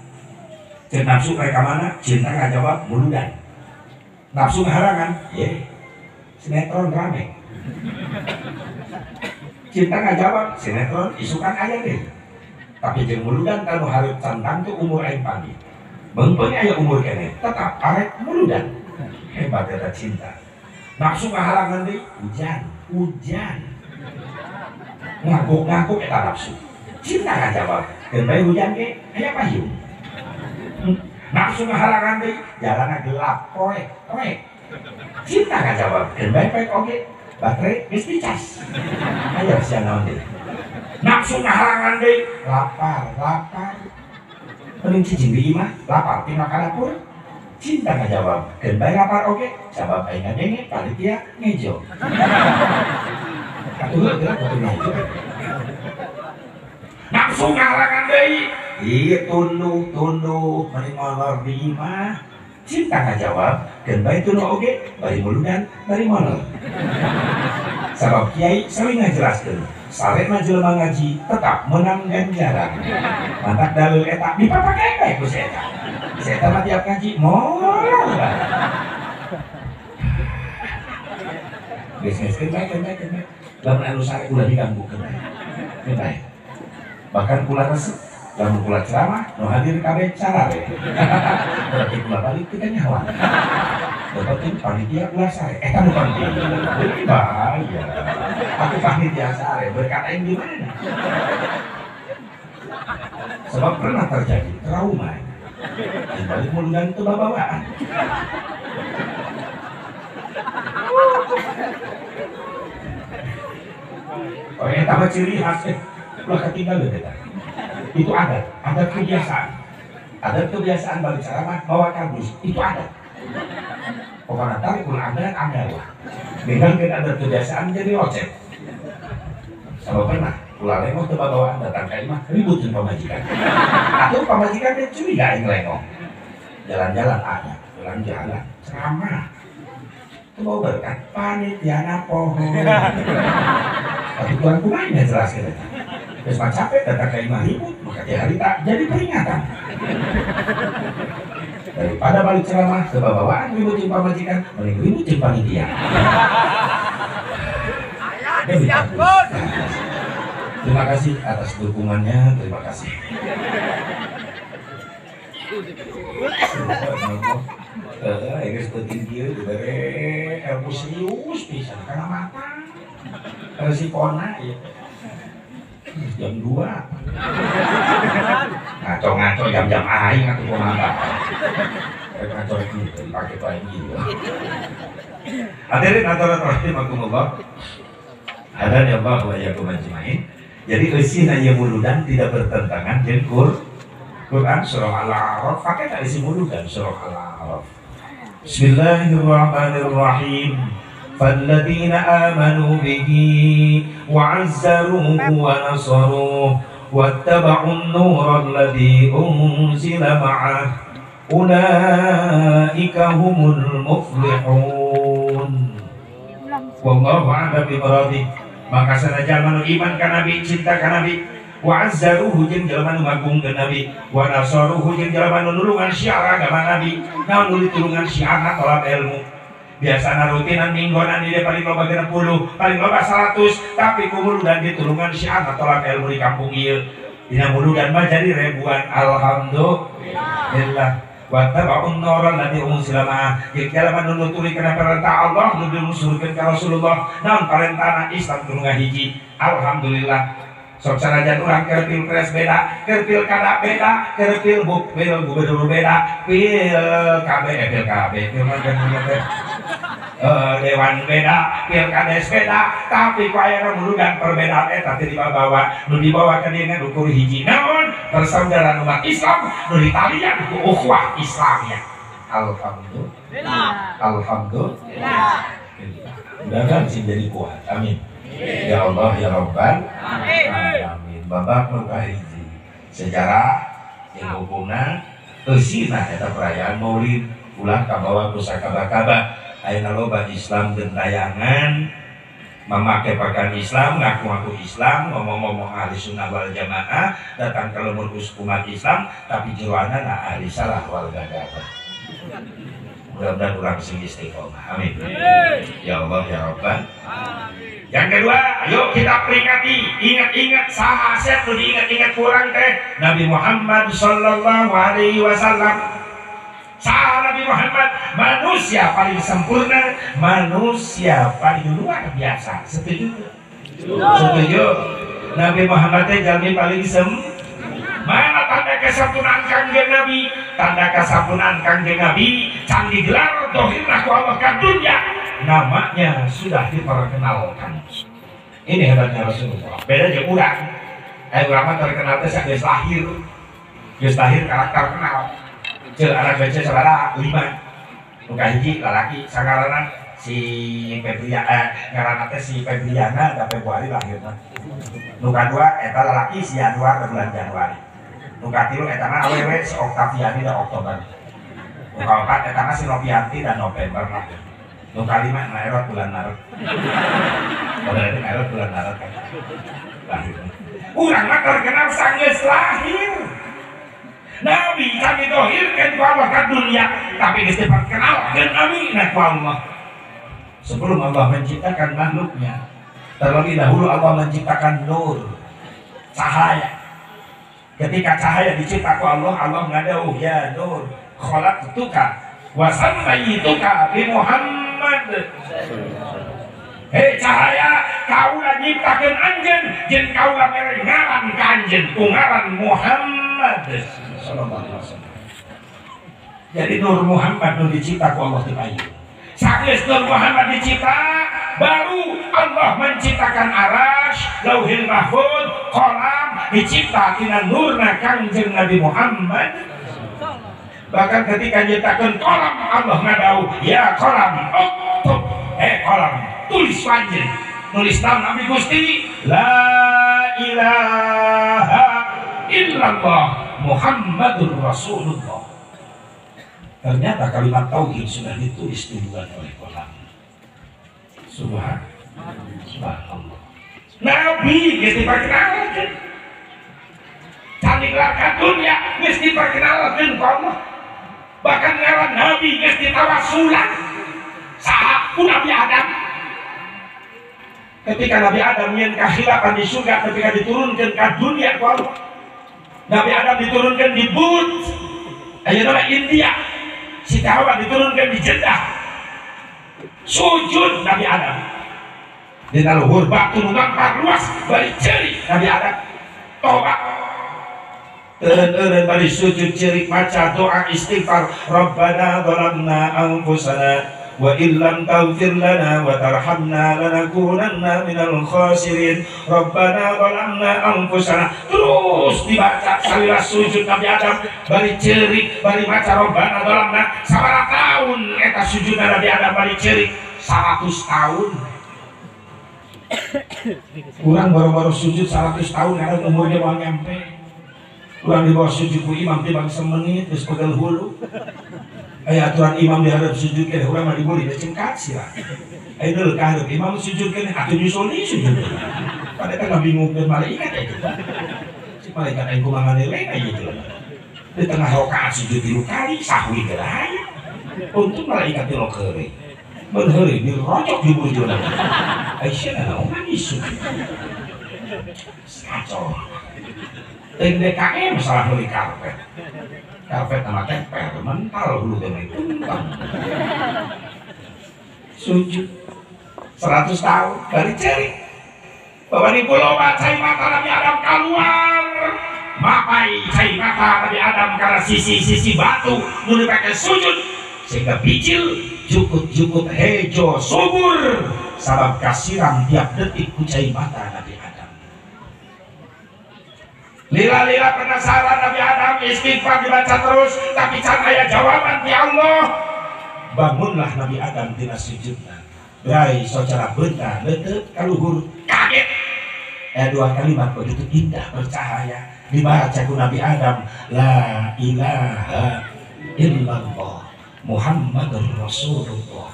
Cek nafsu mereka mana? Cinta ngajawab Mauludan. Nafsu ngaharangan, ye. Sinetron rame. Cinta ngajawab sinetron isukan aya deh. Tapi jeung Mauludan kalau hareup cantang tuh umur aing pagi. Beungpeung aya umur keneh, tetap arek Mauludan. Hebat eta cinta. Nafsu ngaharangan deui, hujan. Ngaguk-ngaguk eta nafsu. Cinta ngajawab, keun bae hujan ge aya payung. Nafsu ngaharangan deui, jalanna gelap, poek. Cinta ngajawab, keun bae poek oge, baterai geus dicas. Aya sia naon deui. Nafsu ngaharangan deui, lapar. Paling cicing di imah, lapar ti makan dapur. Cinta ngajawab, keun bae lapar oge, sabab aing ngadenge panitia ngejo. Katuh geura kudu ngejo. Nafsu ngaharangan deui, ieu tunduh meni molor di imah. Cinta ngajawab, keun bae tunduh oge, bari Mauludan, bari molor. Sabab kiai sering ngajelaskeun, sarena jelema ngaji tetap menang ganjaran. Mantak dalil eta dipapake bae ku eta. Eta mah tiap ngaji molor. Geus keun bae. Lamun anu sare ulah diganggukeun bae. bahkan kula resep lamun kula ceramah nu hadir kabeh carare berarti kula balik kita nyawa berarti panitia kula sare eta nu penting bahaya aku panitia sare berkat aing di mana sebab pernah terjadi trauma di balik muludan itu bawaan. Oh ya, tambah ciri khas ulah ketinggalan kita. Itu ada kebiasaan balik ceramah bawa kardus, itu ada. Pokoknya tarik ulah ada lah. Dengan ada kebiasaan jadi ojek. Sama pernah, ulah lengok coba bawaan datang ke imah ributin pemajikan. Atau pemajikan dia curiga yang lengok. Jalan-jalan ada, jalan-jalan ceramah. Itu mau berkat panitia pohon. Tapi Tuhan kumanya jelas kita. Terus capek datang ke imah ribut, maka dia hari tak jadi peringatan. Daripada balik ceramah ke bawaan ributin pemajikan, mending ributin panitia. Terima kasih atas dukungannya, terima kasih. Eres tertinggi dari ilmu serius bisa karena matang. Kalau si Kona ya jam 2 ngaco-ngaco jam-jam aing atau Kona ngaco itu dipakai paling gitu. Hadirin hadirat rahimakumullah. Ada yang bahwa ya kumajimain. Jadi isi nanya muludan tidak bertentangan dengan Quran surah Al-A'raf. Pakai tak isi muludan surah Al-A'raf. Bismillahirrahmanirrahim. Falladzina amanu bihi wa'azzaruhu wa nasaruhu wattaba'un nural ladzi unzila ma'ah ulaika humul muflihun. Wallahu a'lam bimuradi. Maka sanajan manu iman ka nabi, cinta ka nabi, wa azzaruhu jeung jelema nu ngagungkeun nabi, wa nasaruhu jeung jelema nu nulungan syiar agama nabi. Naon nu ditulungan syiarna tolak ilmu. Biasana rutinan mingguan di paling loba 60, paling loba 100, tapi kumul dan ditulungan syiarna tolak ilmu di kampung ieu. Dina muludan mah jadi ribuan. Alhamdulillah. Wattaba'un nural ladzi unzila ma'ah. Jelema nu nuturi kana perintah Allah nu dinusurkeun ka Rasulullah. Naon parentahna Islam kudu ngahiji. Alhamdulillah. Sok sanajan urang keur pilpres beda, keur pilkada beda, keur pilgub gubernur beda, pilkab dewan beda, pilkades beda, tapi ku aya muludan perbedaan eta teh dibawa nu dibawa ka dieu ukur hiji naon persaudaraan umat Islam nu ditalian ku ukhuwah Islamiyah. Alhamdulillah. Mudah-mudahan sih jadi kuat. Amin. Ya Allah ya Rabbal alamin. Babak hiji sejarah yang hubungna eusina eta perayaan Maulid ulah kabawa ku sakaba-kaba. Ayeuna loba Islam gentayangan memakai pakaian Islam, ngaku-ngaku Islam, ngomong-ngomong ahli sunnah wal jamaah, datang ke lemur umat Islam, tapi jiwana ahli salah wal gagadah. Mudah-mudahan urang sing istiqomah. Amin. Ya Allah ya Rabbal. Yang kedua, ayo kita peringati, ingat-ingat sahaset nu diingat-ingat kurang teh Nabi Muhammad sallallahu alaihi wasallam. Sahabat Nabi Muhammad, manusia paling sempurna, manusia paling luar biasa. Setuju? Setuju. Nabi Muhammad teh jalmi paling mana tanda kesempurnaan Kangjeng Nabi? Tanda kesempurnaan Kangjeng Nabi can digelar dohirna ku Allah ka dunya. Namanya sudah diperkenalkan. Ini hebatnya Rasulullah. Beda jeung urang. Urang terkenal teh geus lahir. Geus lahir karakter kenal. Cil anak baca saudara 5 nuka hiji lalaki sangaranna si Febriana ngaranna teh si Febriana da Februari lahirna. Nuka 2 eta lalaki si Januari bulan Januari. Nuka 3 eta mah awewe si Oktaviani da Oktober. Nuka 4 eta mah si Novianti da November lah. Nuka 5 Maret bulan Maret. Berarti Maret bulan Maret kan. Lahir. Urang mah terkenal sanggeus lahir. Nabi kami dohirkan ku Allah ke dunia, tapi geus diperkenalkeun Nabi ku Allah. Sebelum Allah menciptakan makhluknya, terlebih dahulu Allah menciptakan nur, cahaya. Ketika cahaya dicipta ku Allah, Allah ngadauh ya nur khalaqtuka wa sammaituka bi Muhammad. Hei cahaya, kaulah nyiptakeun anjeun, jeung kaulah mere ngaran ka anjeun ku ngaran Muhammad sallallahu alaihi wasallam. Jadi Nur Muhammad nu dicipta ku Allah teu aya. Sageus Nur Muhammad dicipta, baru Allah menciptakan arasy, lauhil mahfuz, qalam dicipta tina nurna Kangjeng Nabi Muhammad. Bahkan ketika nyiptakeun qalam, Allah ngadauh ya qalam uktub, qalam tulis panjen, nulis nama Nabi Gusti la ilaha illallah Muhammadur Rasulullah. Ternyata kalimat tauhid sudah ditulis duluan oleh qalam. Subhanallah. Nabi geus diperkenalkeun. Cantik ka dunya geus diperkenalkeun ka Allah. Bahkan ngaran Nabi geus ditawassulan. Saha ku Nabi Adam. Ketika Nabi Adam nyen kahilapan di surga, ketika diturunkan ke dunia ku Allah. Nabi Adam diturunkan di Bud. Ayeuna India. Si Hawa diturunkan di Jeddah. Sujud Nabi Adam. Dina luhur batu nu ngampar luas bari ceurik Nabi Adam. Tobat. Eureun bari sujud ceurik maca doa istighfar. Rabbana dhalamna anfusana wa illam taghfir lana wa tarhamna lanakunanna minal khasirin. Rabbana dhalamna anfusana. Terus dibaca salira sujud Nabi Adam bari ceurik bari maca Rabbana dhalamna. Sabaraha taun eta sujudna Nabi Adam bari ceurik? 100 tahun. Kurang baru-baru sujud 100 tahun karena umurnya mau nyampe. Kurang di bawah sujud ku imam tibang semenit terus pegel hulu. Aya aturan imam dihadap sujud ke urang mah diburi teh cengkat sila. Aya deul ka imam sujud ke atuh nyusul deui sujud. Padahal kan ngabingungkeun malaikat eta. Si malaikat aya kumaha leleng aya itu. Di tengah rakaat sujud 3 kali sahwi teh aya. Untung malaikat teh keureuy. Mun heureuy dirojok di bujuna. Aisyah naon nangis. Kacau. Teng DKM salah beli karpet. Karpet sama temper, mental dulu dengan tumpang. Sujud 100 tahun dari ceri. Bapak di pulau cai mata Nabi Adam keluar. Mapai cai mata Nabi Adam karena sisi-sisi batu nu pakai sujud sehingga bicil jukut-jukut hejo subur sabab kasiram tiap detik ku cai mata Nabi Adam. Lila-lila penasaran Nabi Adam istighfar dibaca terus tapi can aya jawaban di Allah. Bangunlah Nabi Adam tina sujudna. Brai sacara beunta leuteup kaluhur kaget. Dua kalimat begitu indah bercahaya dibaca ku Nabi Adam la ilaha illallah Muhammadur Rasulullah.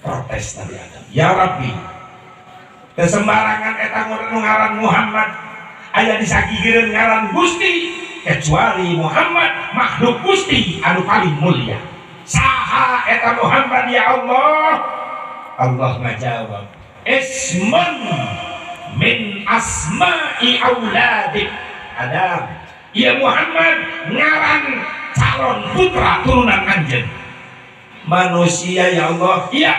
Protes Nabi Adam. Ya Rabbi. Kesembarangan eta ngaran Muhammad aya disagigeun ngaran Gusti kecuali Muhammad makhluk Gusti anu paling mulia. Saha eta Muhammad ya Allah? Allah ngajawab ismun min asma'i auladik Adam. Ya Muhammad ngaran calon putra turunan anjeun. Manusia ya Allah. Iya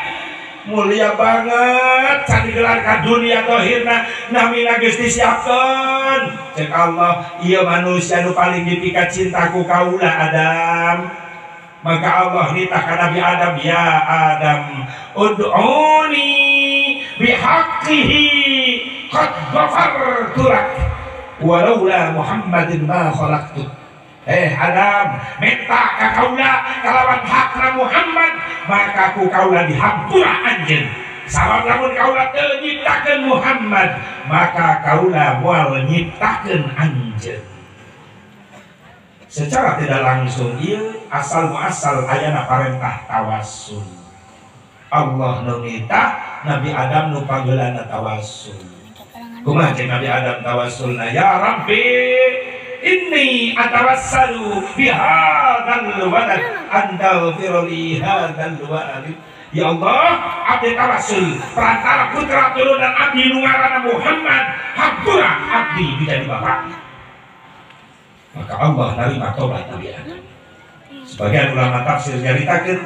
mulia banget can digelar ka dunia dohirna namina geus disiapkeun cek Allah ieu manusia nu paling dipikat cintaku kaula Adam. Maka Allah nitah ka Nabi Adam ya Adam ud'uni bihaqqihi qad ghafartu lak walaula Muhammadin ma khalaqtu. Adam minta ka kaula kalawan hakna Muhammad maka ku kaula dihampura anjeun. Sabab lamun kaula teu nyiptakeun Muhammad maka kaula moal nyiptakeun anjeun. Secara tidak langsung ieu asal muasal ayana parentah tawassul. Allah nu nitah Nabi Adam nu panggeulana tawassul. Kumaha cek Nabi Adam tawassulna ya Rabbi inni atawassalu bihadzal walad antaghfir li hadzal walad. Ya Allah, abdi tawassul perantara putra turunan abdi nu ngaranna Muhammad hampura abdi bisa dibapak. maka Allah nerima tobat Nabi Adam. Sebagian ulama tafsir nyaritakeun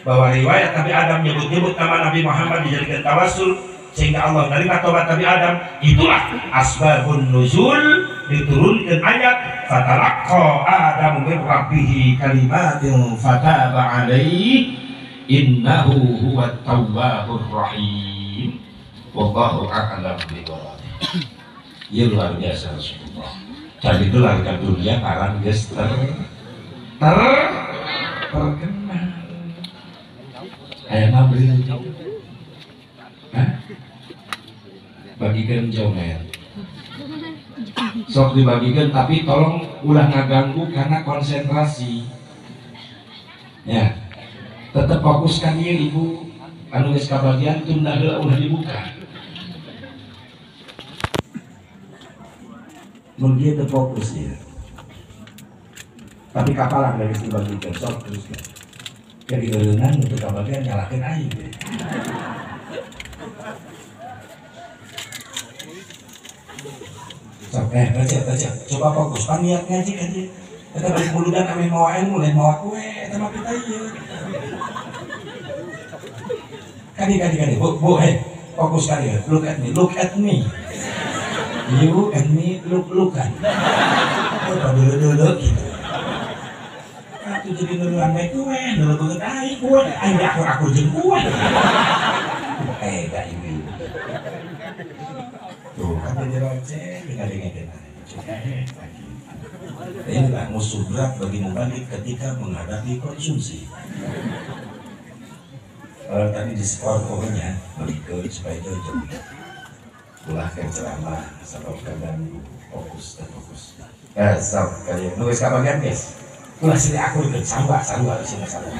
bahwa riwayat Nabi Adam nyebut-nyebut nama Nabi Muhammad dijadikan tawasul sehingga Allah nerima tobat Nabi Adam. Itulah asbabun nuzul diturunkan ayat fatalaqqa Adamu min rabbih kalimatin fataba alaihi innahu huwat tawwabur rahim wallahu a'lam bishawab. Ya luar biasa Rasulullah. Jadi itu ke dunia karang geus terkenal. Aya beli nanti. Hah? Bagikan jomet. Sok dibagikan tapi tolong ulah ngaganggu karena konsentrasi. Ya. Tetap fokuskan dia ibu. Anu geus kabagian tunda heula ulah dibuka. Mun dia terfokus ya. Tapi kapalan dari si bagikan sok terus ya. Jadi gelengan untuk kabagian nyalakan air ya. Sok baca coba fokus pan niat ngaji kita balik muludan kami mau ilmu lain mau aku sama kita iya. Kadi bu fokus kali look at me you and me look kan dulu gitu aku jadi duluan baik kue dulu banget aing kue aing aku jeung kue gak ini tuh kan jadi lonceng dengar inilah musuh berat bagi mubalik ketika menghadapi konsumsi. Kalau tadi di skor pokoknya berikut supaya jauh ulah ke ceramah sampai kadang fokus. Sok kalian nulis kabagian guys. Ulah sini aku ikut sarua sini sarua.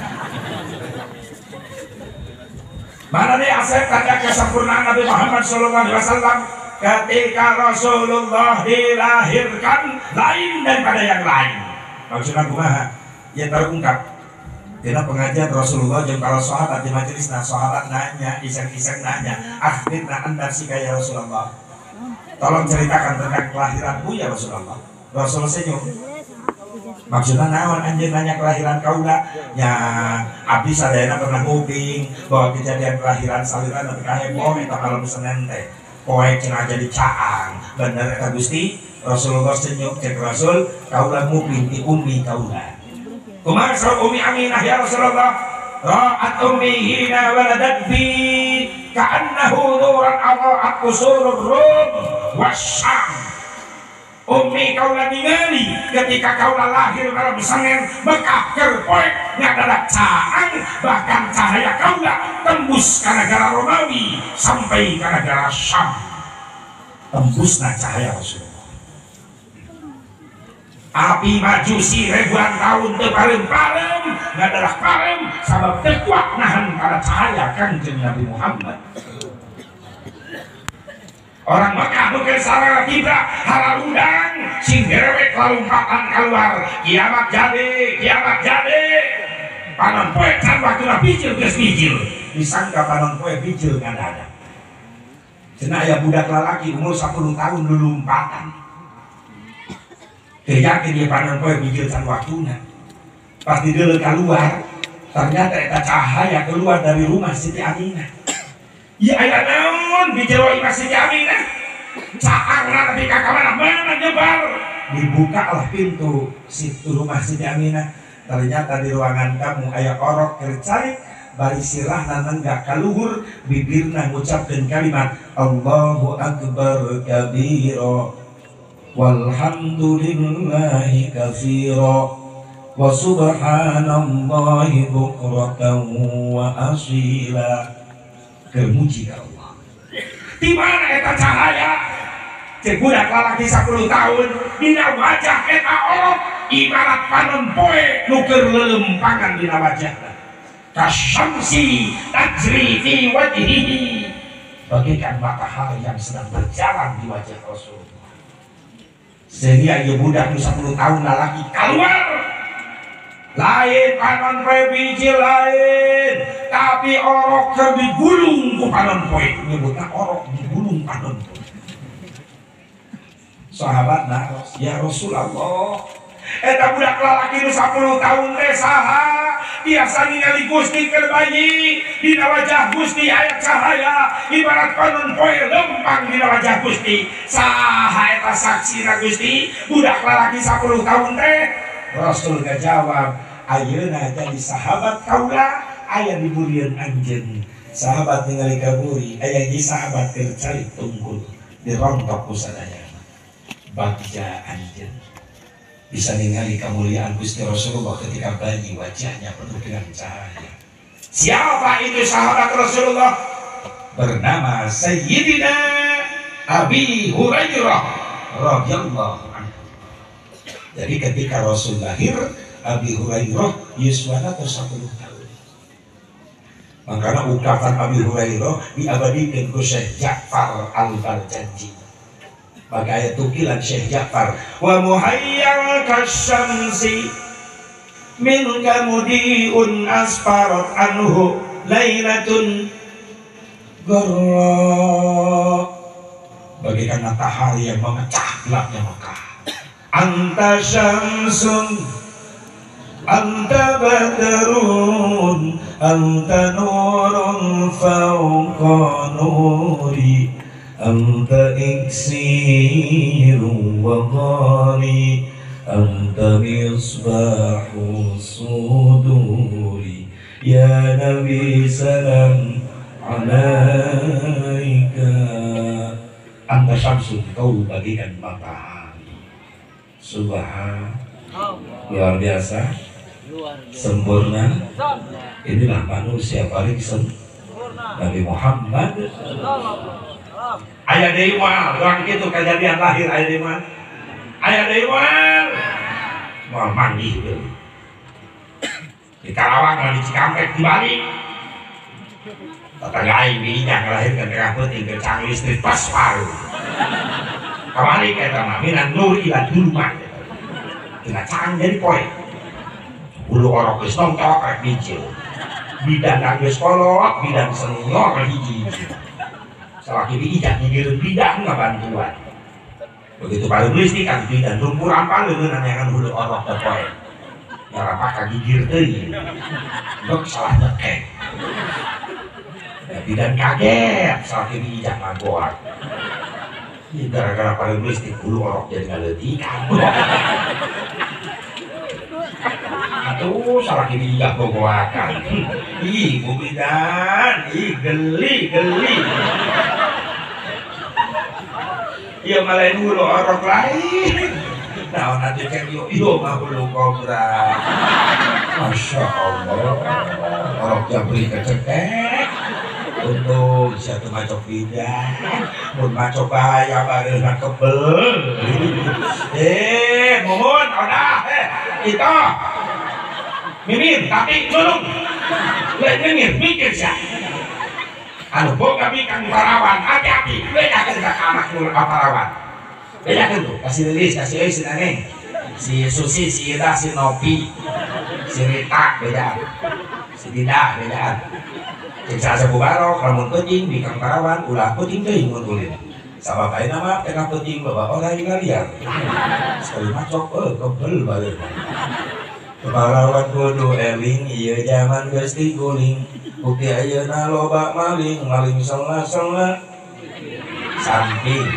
Mana nih Asep tanda kesempurnaan Nabi Muhammad SAW ketika Rasulullah dilahirkan lain daripada yang lain. Maksudnya kumaha? Ya terungkap. Dina pengajian Rasulullah jeung para sahabat di majelis, nah sahabat nanya, iseng-iseng nanya, akhirna anda sih ya Rasulullah. Tolong ceritakan tentang kelahiranmu ya Rasulullah. Rasul senyum. Maksudnya naon anjir nanya kelahiran kaula? Ya abdi sadayana pernah nguping bahwa kejadian kelahiran saliran tapi kaheboh eta kalau Senin teh. Poe cenah jadi caang. Bener eta Gusti? Rasulullah senyum cek Rasul, kaula nguping di ummi kaula. Kumaha sareng Ummi Aminah ya Rasulullah? Ra'at ummi hina waladat bi ka'annahu nuran adha'at usurur rum wasyam. Ummi kaula ningali ketika kaula lahir dalam Senin Mekah keur poe ngadadak caang bahkan cahaya kaula tembus ka negara Romawi sampai ke negara Syam. Tembusna cahaya Rasulullah. Api majusi ribuan tahun teparem-parem ngadalah parem sabab tekuat nahan karena cahaya kanjeng Nabi Muhammad. Orang Mekah bukan sarana kibra halarudang sing derewek lalumpatan keluar kiamat jadi panon poe can waktuna bijil geus bijil disangka panon poe bijil ngadadak. Cenah aya budak lalaki umur 10 tahun lulumpatan. Yakin dia panon poe bijil can waktuna. Pas dideuleu keluar, ternyata eta cahaya keluar dari rumah Siti Aminah. Ya aya naon di jero imah Siti Aminah? Caangna nepi ka mana nyebar. Dibukalah pintu situ rumah Siti Aminah. Ternyata di ruangan tamu aya orok keur carik, bari sirahna nenggak ka luhur, bibirna ngucapkeun kalimat Allahu akbar kabira. Walhamdulillahi katsira wa subhanallahi bukratan wa asila. Kemuji Allah. Di mana eta cahaya? Cek budak lalaki 10 tahun dina wajah eta orok ibarat panon poe nu keur leulempangan dina wajahna. Kasyamsi tajri fi wajhihi. Bagaikan matahari yang sedang berjalan di wajah Rasul. Sehingga ieu budak nu 10 tahun lalaki keluar lain panon poe biji lain tapi orok keur digulung ku panon poe nyebutna orok digulung panon poe. Sahabat naros ya Rasulullah Eta budak lalaki nu 10 tahun teh saha biasa ningali Gusti keur bayi dina wajah Gusti aya cahaya ibarat konon poe lempang dina wajah Gusti. Saha eta saksina Gusti budak lalaki 10 tahun teh? Rasul ngajawab, ayeuna jadi sahabat kaula aya di burian anjeun. Sahabat ningali ka buri aya di sahabat keur cari tunggul dirontok ku sadaya. Bagja anjeun bisa ningali kemuliaan Gusti Rasulullah ketika bayi wajahnya penuh dengan cahaya. Siapa itu sahabat Rasulullah? Bernama Sayyidina Abi Hurairah radhiyallahu anhu. Jadi ketika Rasul lahir, Abi Hurairah yuswana 10 tahun. Makanya ungkapan Abi Hurairah diabadikan ku Syekh Ja'far Al-Barjanji. Pakai tukilan Syekh Ja'far, wa muhayyal kasyamsi min kamudiun asfarat anhu lailatun gharra, bagaikan matahari yang memecah gelapnya Mekah. Anta syamsun anta badrun anta nurun fawqa nuri anta iksiru wa qari anta misbahu suduri ya Nabi salam alaika. Anta syamsun, kau bagikan matahari. Subhan, luar biasa, sempurna. Inilah manusia paling sempurna, Nabi Muhammad. Ayah deui moal, orang kitu kejadian lahir ayah deui moal. Ayah deui moal mandi deui. Di Karawang di Cikampek di Bali. Tetangga aing binya ngalahirkeun tengah peuting ke cang listrik pas paru. Kamari eta mah minan nur ila duluman. Tina cang jadi poe. Ulu orok geus nongtok rek bijil. Bidang geus kolot, bidang senior hiji. Salaki diijak nyigireun bidang ngabantuan. Begitu baru listrik kan bidang rumpur ampal leungeun nanyakan ulu orok teh poe. Nyarapak kagigir teuing. Dok salah nyekek. Bidang kaget salaki diijak ngagoak. Ini gara-gara paling listrik ulu orok jadi ngaleutikan. Atuh salaki diijak gogoakan. Ih Bu Bidan, ih geli. Iya malah dulu orok lain. Nah nanti kan yo mah bulu kobra. Masya Allah, orok jabri kecekek. Untung satu macok bidan, mun macok bahaya bareuna kebel. Mohon odah, itu mimin tapi nulung. Lain mikir sih. Anu boga bikang parawan, hati-hati. Bedakan ke anak nul parawan. Bedakan tuh, kasih lilis si Neneng, si Susi, si Ida, si Nopi, si Rita, bedaan, si Dida, bedaan. Cek sabu barok, lamun penting bikang parawan, ulah penting teh mun ulin. Sabab ayeuna mah tengah penting bawa orang liar. Sekali macok, kebel balik. Parawan kudu eling, ieu zaman geus diguling. Bukti ayeuna loba maling selna samping.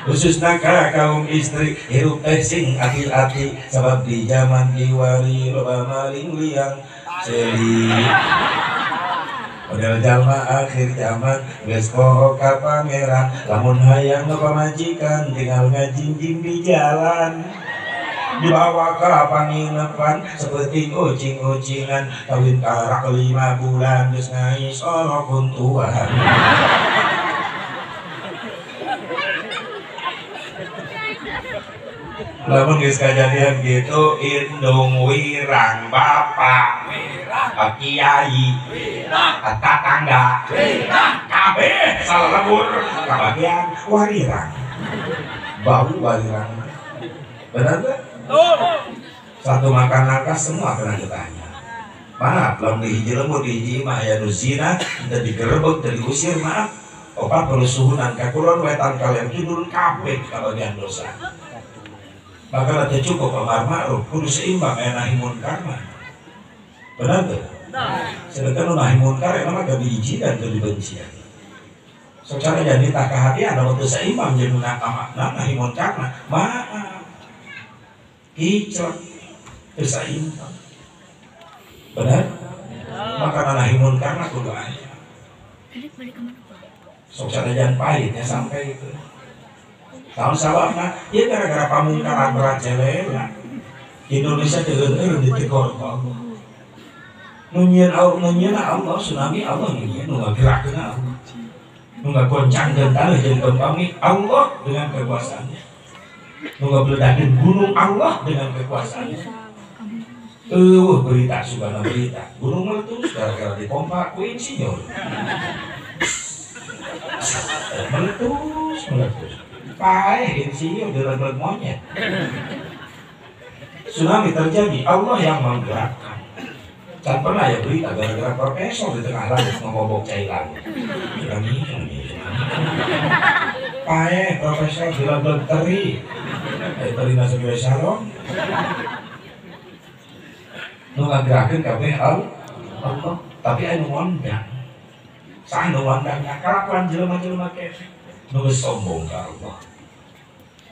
Khususna ka kaum istri hirup teh sing hati-hati, sabab di zaman kiwari loba maling liang ceuli. Model jalma akhir zaman geus poho ka pangeran, lamun hayang ngapamajikan tinggal ngajinjing di jalan. Dibawa ke panginapan seperti ucing-ucingan, kawin karak 5 bulan geus ngais orok kuntuan. Lamun geus kajadian gitu indung wirang bapak wirang kiai wirang tetangga wirang kabeh salebur kabagian warirang bau warirang. Benar gak? Satu makan nangka semua kena getahnya. Maaf, lamun hiji lembut hiji mah aya nu zina, teu digerebek, teu diusir, maaf. Opat perlu suhunan ka kulon wetan kalian kidul kabeh kabagian dosa. maka nanti cukup amar ma'ruf kudu seimbang aya nahi munkar mah. Benar tuh? Sedangkan nahi munkar eta mah kabiji dan dibenci. Secara jadi tak kehadian anu teu seimbang jeung makna nahi munkar mah. Maaf. Icot teu seimbang. Benar? Maka nahi munkar mah kudu aya. Secara jangan pahitnya sampai itu. Tahun sababna, ya gara-gara pamungkaran merajalela Indonesia deueur ditegor ku Allah. Nunyeun Allah, tsunami Allah nunyeun, nu ngagerakeun Allah. Nu ngagoncangkeun taneuh jeung gempami Allah dengan kekuasaannya. Nu ngabledakeun gunung Allah dengan kekuasaannya. Berita subhana berita. Gunung meletus gara-gara dipompa ku insinyur. Meletus. Paeh insinyur direbut monyet. Tsunami terjadi, Allah yang menggerakkan. Kan pernah ya berita gara-gara profesor di tengah laut ngobok cairan. Paeh profesor direbut teri. Teri nasa kira shalom. Nu ngagerakeun kabeh Allah, tapi anu ngondang. Sah nu ngondangnya kalakuan jelema-jelema kene. Nu sombong ka Allah.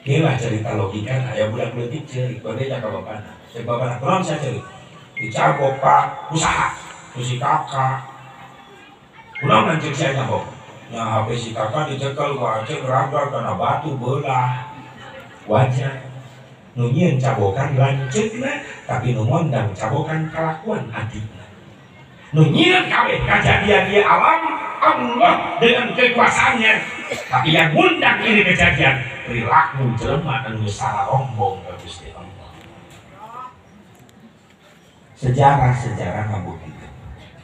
Inilah cerita logika aya budak leutik ceurik badenya ka bapana. Cek bapana kunaon saya ceurik? Dicabok Pak usaha ku si kakak. Kunaon lanceuk sia nyabok? Nya HP si kakak dicekel ku aceh ragal kana batu beulah. Wajar. Nu nyieun cabokan lanceukna tapi nu ngondang cabokan kalakuan adina. Nu nyieun kabeh kajadian di alam Allah dengan kekuasaannya, tapi yang ngundang ini kejadian perilaku jelema anu salah rombong ka Gusti Allah. Sejarah ngabukti.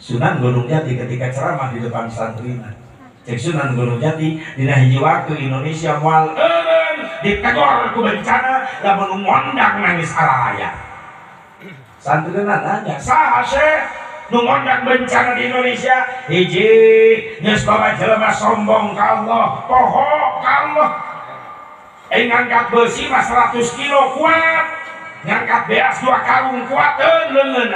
Sunan Gunung Jati ketika ceramah di depan santrina, cek Sunan Gunung Jati dina hiji waktu Indonesia moal eureun ditegor ku bencana lamun ngondang nangis araraya. Santrina nanya, saha Syekh nu ngondang bencana di Indonesia? Hiji geus loba jelema sombong ka Allah, poho ka Allah. Ngangkat besi mah 100 kilo kuat, ngangkat beas 2 karung kuat leungeun.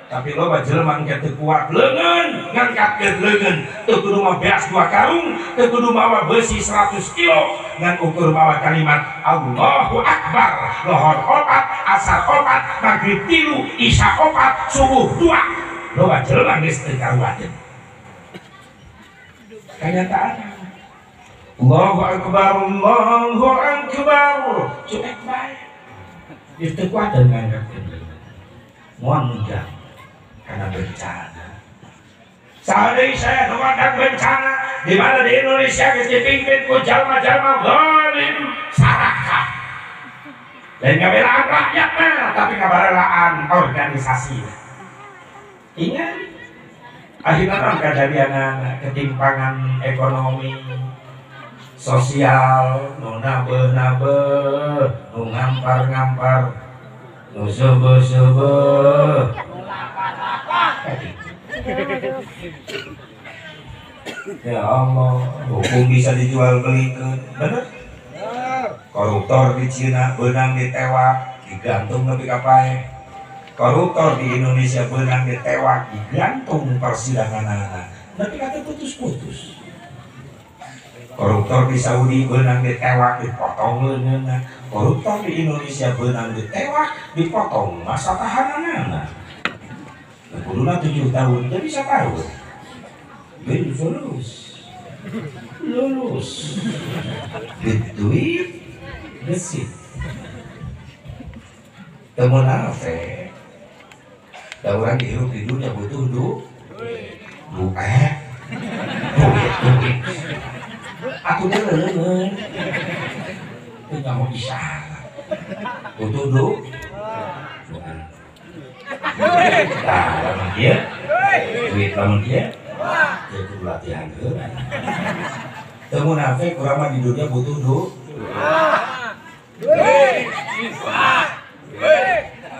Tapi loba jelema engke teu kuat leungeun, ngangkatkeun leungeun, teu kudu mah beas 2 karung, teu kudu mawa besi 100 kilo, ngan ukur mawa kalimat Allahu Akbar, lohor 4, asar 4, maghrib 3, isya 4, subuh 2. Loba jelema geus teu karuateun. Kenyataan. Allahu Akbar, Allahu Akbar. Cuek bae. Geus teu kuat ngangkatkeun. Moal munjang karena bencana. Saat saya ngomongkan bencana di mana di Indonesia geus dipimpin ku jalma-jalma zalim sarakah. Lain ngabelaan rakyatna tapi ngabarelaan organisasi. Ingat akhirnya kan kejadian ketimpangan ekonomi sosial, nu nabeuh-nabeuh, nu ngampar-ngampar, nu seubeul-seubeul. Ya Allah, hukum bisa dijual belikan, bener? Koruptor di Cina benang ditewak, digantung nepi ka pae. Koruptor di Indonesia benang ditewak, digantung persidangan nepi ka putus-putus. Koruptor di Saudi benang ditewak, dipotong leungeunna. Koruptor di Indonesia benang ditewak, dipotong masa tahananna. Kuduna 7 tahun, jadi bisa tahu. Lulus. Duit, gesit. Teu munafik. Da urang dihirup di dunia butuh duit. Aku teh leungeun. Teu mau isyarat. Butuh duit. Nah, lamun kieu, duit lamun kieu, jadi latihan heula. Teu munafik urang mah di dunia butuh duit.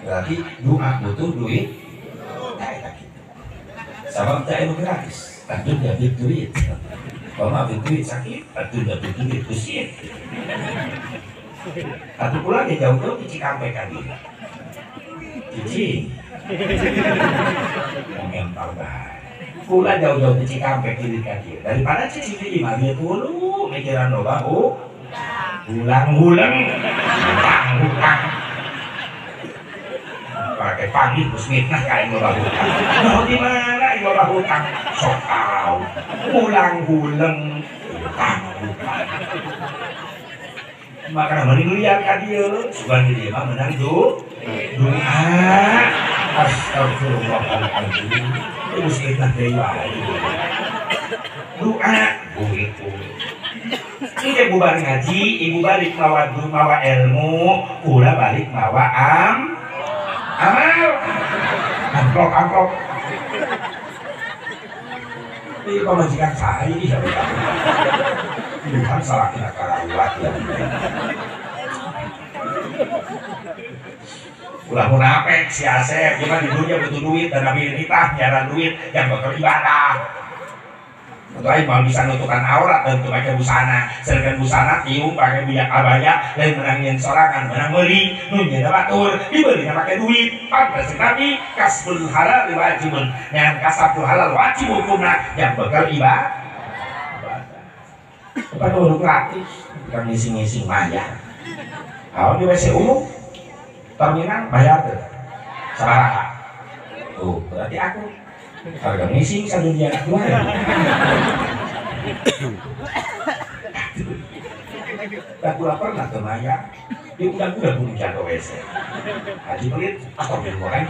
Berarti doa butuh duit. Sabab teh anu gratis, atuh jadi duit. Pama duit sakit, atuh jadi duit kusit. Atuh kula ge jauh-jauh di Cikampek kan dia. Cici. Mental bae. Kula jauh-jauh di Cikampek di kan dia. Daripada cici di mah dia dulu mikiran loba ulang-ulang hutang. Pakai panggil kusmitnah kain loba hutang. Mau di mana ieu loba hutang? Sok tau. Ulang-ulang hutang. Makanya mending lihat ka dieu, sugan di dieu mah menang doa. Astagfirullahaladzim. Terus kita dewa. Doa, begitu. Ini ibu balik ngaji, ibu balik mawa ilmu, ulah balik mawa amal. Amplop. Ini pemajikan saya ini siapa? Bukan salah kita karawat ya. Ulah munafik si Asep, cuma di dunia butuh duit dan nabi nikah nyara duit yang bakal ibadah. Untuk aing mau bisa nutukan aurat dan untuk pakai busana, sedangkan busana tiung pakai biak abaya, lain menangin sorangan, menang beli, nunnya batur, dibeli pakai duit. Pantas nabi kasbul halal wajibun, yang kasabul halal wajib hukumna yang bakal ibadah. Apa tuh gratis, bukan ngising-ngising bayar. Kalau di WC umum terminal bayar tuh sabaraha tuh berarti aku harga ngising sadunya dua aku lapar lah ke Maya dia udah belum jaga WC haji pelit atau belum kan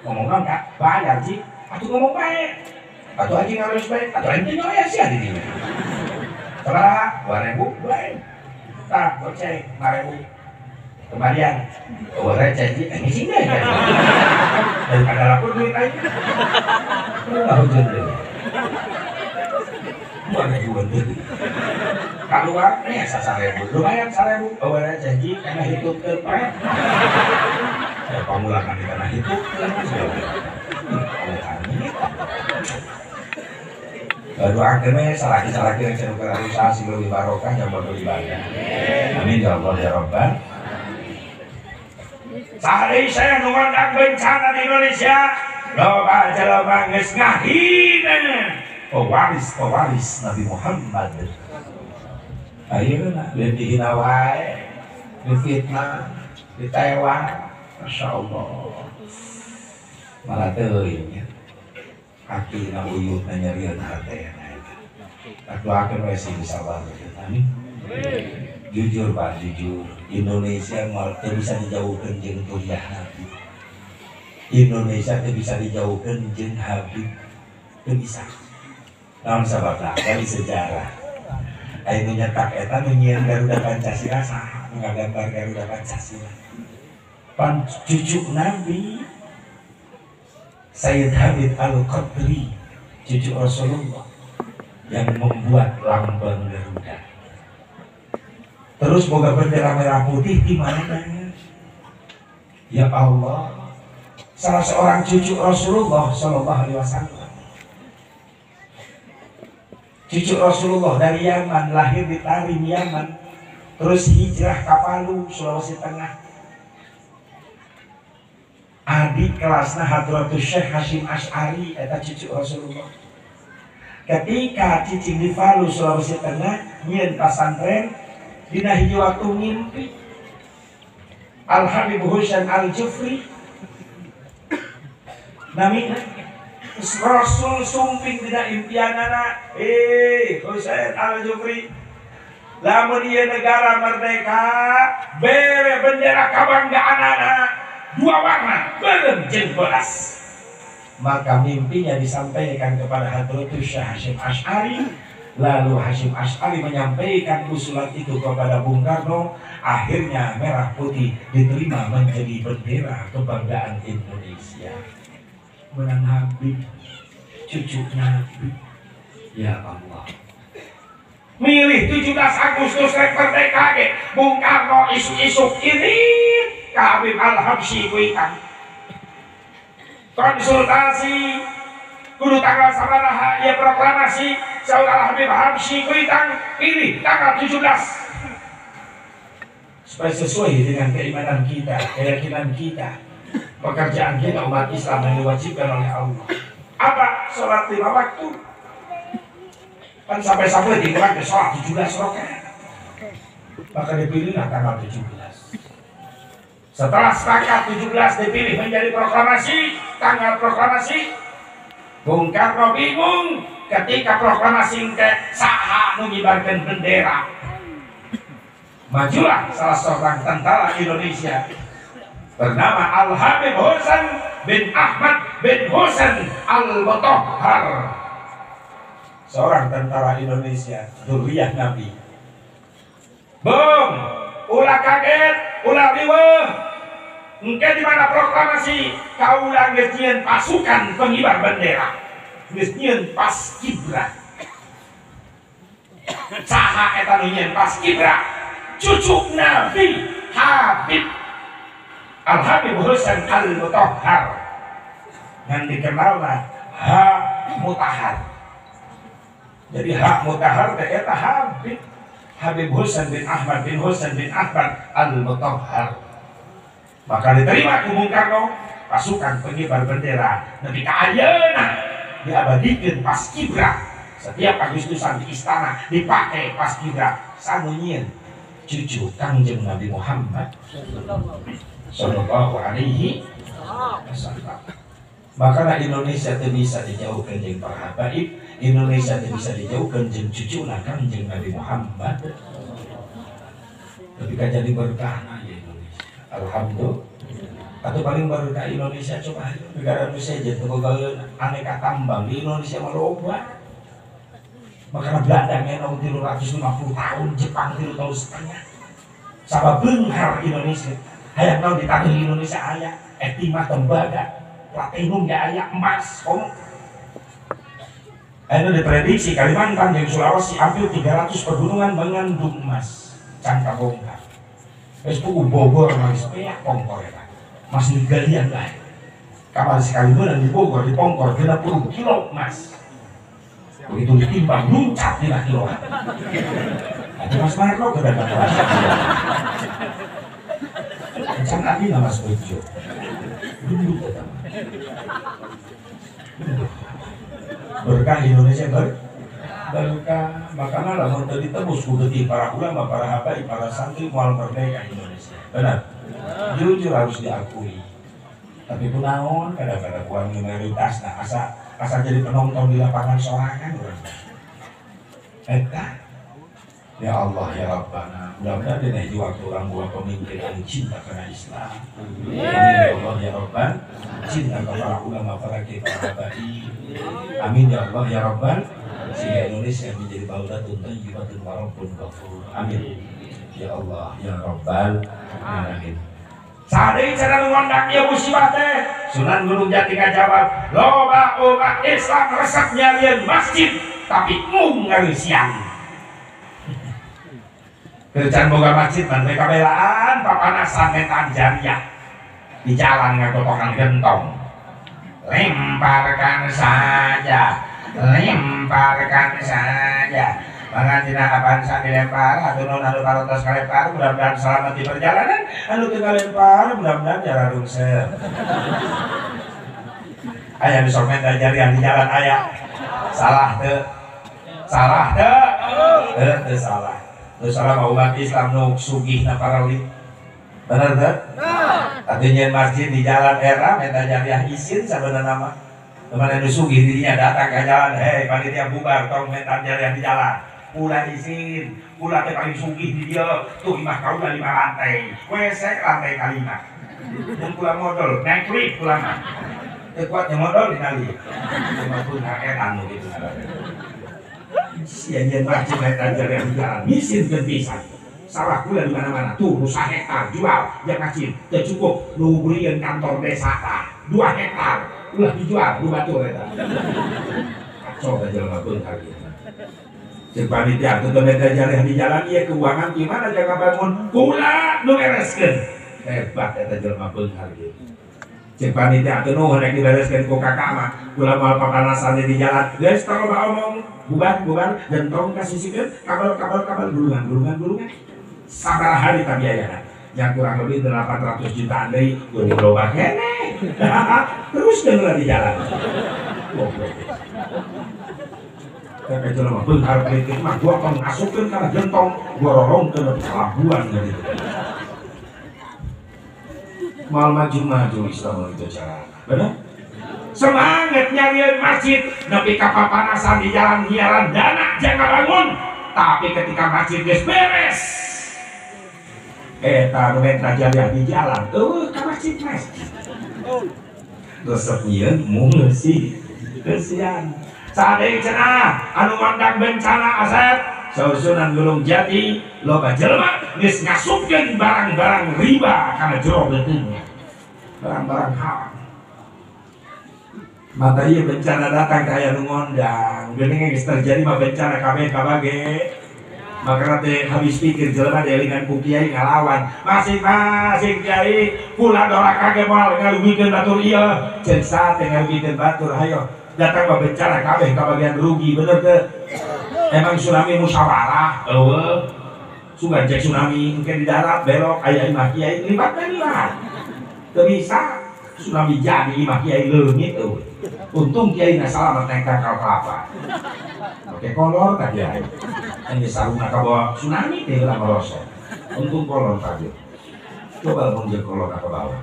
ngomong nggak bayar sih aku ngomong baik atau haji harus baik atau lain tinggal ya sih ada di sini sabaraha 2.000 baik tak goceng 5.000 kembalian orang janji ini sih nggak kan daripada lapor duit aja nggak hujan deh mana juga deh keluar nih 1.000 lumayan 1.000 orang janji karena hidup terpayah ya pamulangan karena hidup doa kene salaki-salaki yang sedang berusaha lebih barokah yang beribadah amin ya Allah ya Rabbal. Sehari saya ngundang bencana di Indonesia loba jelema geus ngahina pewaris Nabi Muhammad. Ayeuna lain dihina wae, difitnah, ditewa, Masya Allah. Malah teuing nya. Hakina uyutna nyarieun hartena. Tak doakeun we sing sabar. Amin. Jujur Pak, jujur Indonesia tidak bisa dijauhkan jeung kuliah Nabi. Indonesia tidak bisa dijauhkan jeung Habib. Tidak bisa. Namun sababna dari sejarah. Ayeuna nyetak eta nu nyieun Garuda Pancasila saha ngagambar Garuda Pancasila. Pan cucu Nabi Sayyid Habib Al-Qadri, cucu Rasulullah yang membuat lambang Garuda. Terus boga bendera merah putih di mana? Ya Allah, salah seorang cucu Rasulullah Shallallahu Alaihi Wasallam. Cucu Rasulullah dari Yaman, lahir di Tarim Yaman, terus hijrah ke Palu, Sulawesi Tengah. Adik kelasna Hadratus Syekh Hashim Ash'ari, eta cucu Rasulullah. Ketika cicing di Palu, Sulawesi Tengah, nyen pasantren. Dina hiji waktu ngimpi Al-Habib Husain Al-Jufri namina Rasul sumping dina impianana Husain Al-Jufri lamun ieu negara merdeka bere bendera kabanggaanana 2 warna beureum jeung belas maka mimpinya disampaikan kepada Hadratus Syekh Hashim Ash'ari. Lalu Hashim Ash'ari menyampaikan usulan itu kepada Bung Karno. Akhirnya merah putih diterima menjadi bendera kebanggaan Indonesia. Menang Habib, cucu Nabi. Ya Allah. Milih 17 Agustus rek merdeka ge. Bung Karno isu-isu ini ka Habib Al-Habsyi kuitan. Konsultasi kudu tanggal sabaraha ieu proklamasi Saudara Habib Habsyi kuitang pilih tanggal 17 supaya sesuai dengan keimanan kita, keyakinan kita, pekerjaan kita umat Islam yang diwajibkan oleh Allah. Apa? Sholat 5 waktu. Kan sampai-sampai di Quran sholat 17 rakaat. Maka dipilihlah tanggal 17. Setelah sepakat 17 dipilih menjadi proklamasi, tanggal proklamasi. Bung Karno bingung ketika proklamasi ke saha mengibarkan bendera. Majulah salah seorang tentara Indonesia bernama Al-Habib Husain bin Ahmad bin Husain Al-Mutahhar, seorang tentara Indonesia dzurriyyah Nabi. Bung, ulah kaget, ulah riweuh. Engke di mana proklamasi kaulah geus nyieun pasukan pengibar bendera. Geus nyieun paskibra. Saha eta nu nyieun paskibra? Cucu Nabi Habib Al-Habib Husain Al-Mutahhar yang dikenallah Hak Mutahhar. Jadi Hak Mutahhar eta Habib Husain bin Ahmad bin Husain bin Ahmad Al-Mutahhar. Maka diterima ku Bung Karno pasukan pengibar bendera nepi ka ayeuna diabadikeun paskibra. Setiap Agustusan di istana dipakai paskibra sanu nyieun cucu Kangjeng Nabi Muhammad sallallahu alaihi wasallam. Maka Indonesia tidak bisa dijauhkan jeung para habaib, Indonesia tidak bisa dijauhkan jeung cucuna Kangjeng Nabi Muhammad. Ketika jadi berkah ya Indonesia, alhamdulillah. Atau paling berkah Indonesia coba negara Indonesia jadi pegawai aneka tambang di Indonesia meloba. Makanya Belanda ngenong 350 tahun, Jepang 3 tahun setengah. Sabab beunghar Indonesia. Hayang naon di tanah Indonesia aya, timah tembaga, platinum ya aya, emas, Ini diprediksi Kalimantan dan Sulawesi hampir 300 pegunungan mengandung emas. Cangka bongkar. Wes pugu Bogor mangis peak pongkor eta. Mas digalian bae. Kamar sekali beunang di Bogor di pongkor 30 kilo emas. Begitu ditimbang luncat di kilo. Ada Mas Marco kedatangan. Can abi nama Mas Bejo. Dulu datang. Berkah Indonesia berkah. Makanya lamun teu ditebus ku geuting para ulama, para habaib, para santri moal merdeka Indonesia. Benar. Jujur harus diakui. Tapi kunaon kadang-kadang kurang minoritas nah asa jadi penonton di lapangan sorangan urang. Eta ya Allah ya Rabbana, mudah-mudahan dina hiji waktu orang buah pemimpin yang cinta karena Islam. Amin ya Allah ya Rabban, cinta kepada ulama para kiai para habaib. Amin ya Allah ya Rabban, sehingga Indonesia menjadi baldatun thayyibatun wa rabbun ghafur. Amin ya Allah ya Rabbal alamin. Sadai cara ngondang ieu musibah teh Sunan Gunung Jati ngajawab, loba umat Islam resep nyalieun masjid tapi mung ngareusian. Kerjaan boga masjid man mereka belaan papanasan metan jariah di jalan ngagotongan gentong. Lemparkan saja, lemparkan saja. Mangantina apaan saat dilempar, atau non anu karotos kalempar, mudah-mudahan selamat di perjalanan. Anu tinggal lempar, mudah-mudahan jalan rungsel. Ayah bisa mental jarian di jalan ayah. Salah tuh, salah tuh, salah. Terus salah umat Islam nu sugih na parali. Benar tuh? Artinya masjid di jalan era mental jarian isin sebenarnya nama. Teman yang sugih dirinya datang ke jalan, hei panitia bubar, tong mental jarian di jalan. Ulah izin, ulah teh paling sugih di dia, tuh imah kau udah 5 lantai, WC lantai ke-5. Dan pulang modal, naik lift pulang. Kuatnya modal dinali. Cuma pun kakek anu gitu. Sian masjid metan jarian di jalan, misin kebisan. Sawah gula di mana-mana, tuh 2 hektar jual, yang masjid, tidak cukup, lu beliin kantor desa, 2 hektar, ulah dijual, lu batu eta. Kacau aja lah pun kali. Cek panitia atau medan jalan di jalan iya keuangan gimana jaga bangun kula nu bereskeun hebat eta jelema beunghar ieu. Cek panitia atau nu hendak dibereskeun ku kakak mah kula moal papanasan di jalan geus tong omong bubar gentong kasisikeun kabel gulungan sabar hari tak biaya yang kurang lebih 800 jutaan dari gue diloba kene terus dengar di jalan kayak jalan mah bentar kritik mah gue akan ngasukin karena gentong gue rorong ke pelabuhan gitu mal maju Islam itu cara benar semangat nyari masjid tapi kapapanasan di jalan hiaran dana jangan bangun tapi ketika masjid beres tak minta jariah di jalan ke masjid resep nyian mau sih kesian sadeng cenah anu mandang bencana aset sausunan Gunung Jati loba jelema geus ngasupkeun barang-barang riba kana jero leuteungnya barang-barang haram mata ieu bencana datang ka aya nu ngondang geuning geus terjadi mah bencana kabeh kabage maka teh habis pikir jelema delingan ku kiai ngalawan masing-masing kiai kula doraka ge moal ngarugikeun batur ieu ceun sate ngarugikeun batur hayo datang mah bencana kabeh kabagian rugi bener teh emang tsunami musyawarah eueuh sugan cek tsunami mungkin di darat belok aya imah kiai libat libat teu bisa tsunami jadi imah kiai leungit eueuh untung kiai na salamet neng kakal kelapa oke kolor tak kiai ini sarungna kabawa tsunami teh ulah merosot untung kolor tadi coba lamun jeung kolor ka bawah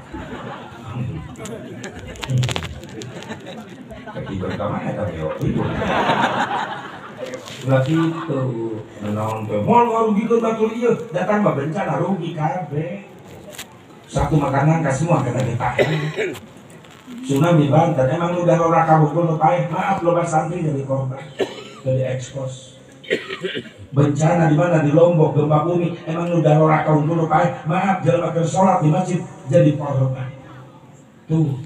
ketiba kamana tapi itu ulah kitu naon teh moal ngarugikeun batur ieu datang mah bencana rugi kabeh satu makanan ka semua kena ditahan tsunami Banten emang udah ora kabukul nu paeh maaf loba santri jadi korban jadi ekspos bencana di mana di Lombok gempa bumi emang udah ora kabukul nu paeh maaf jelema keur salat di masjid jadi korban tuh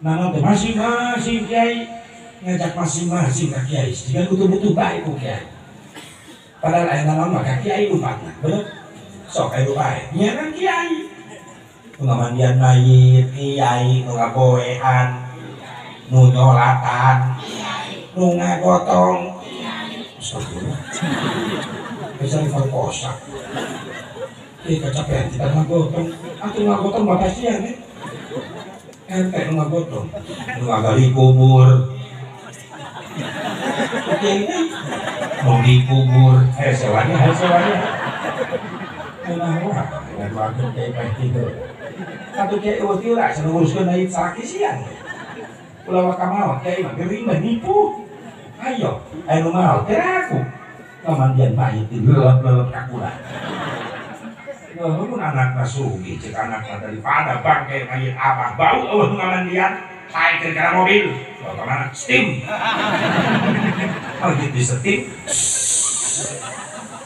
nah teh masing-masing kiai ngajak masing-masing ka kiai dengan butuh-butuh baik ku kiai padahal aya naon mah ka kiai upatna bener sok aya bae nyeunang kiai ngamandian mayit kiai nu ngagoean nu nyolatan nu ngagotong astagfirullah bisa diperkosa kecapean kita ngagotong atuh ngagotong mah kasihan ente nu ngagotong nu ngagali kubur oke mau dikubur sewanya kenapa ngeluarkan kayak gitu satu kayak waktu lah seluruhnya naik sakit siang pulau kamal kayak mah gering nipu ayo mau teraku kemandian mayit di lelap kakulah pun anak nasugi cek anak daripada bangkai mayit abah bau ngamandian saya kira mobil kemana steam kalau gitu di steam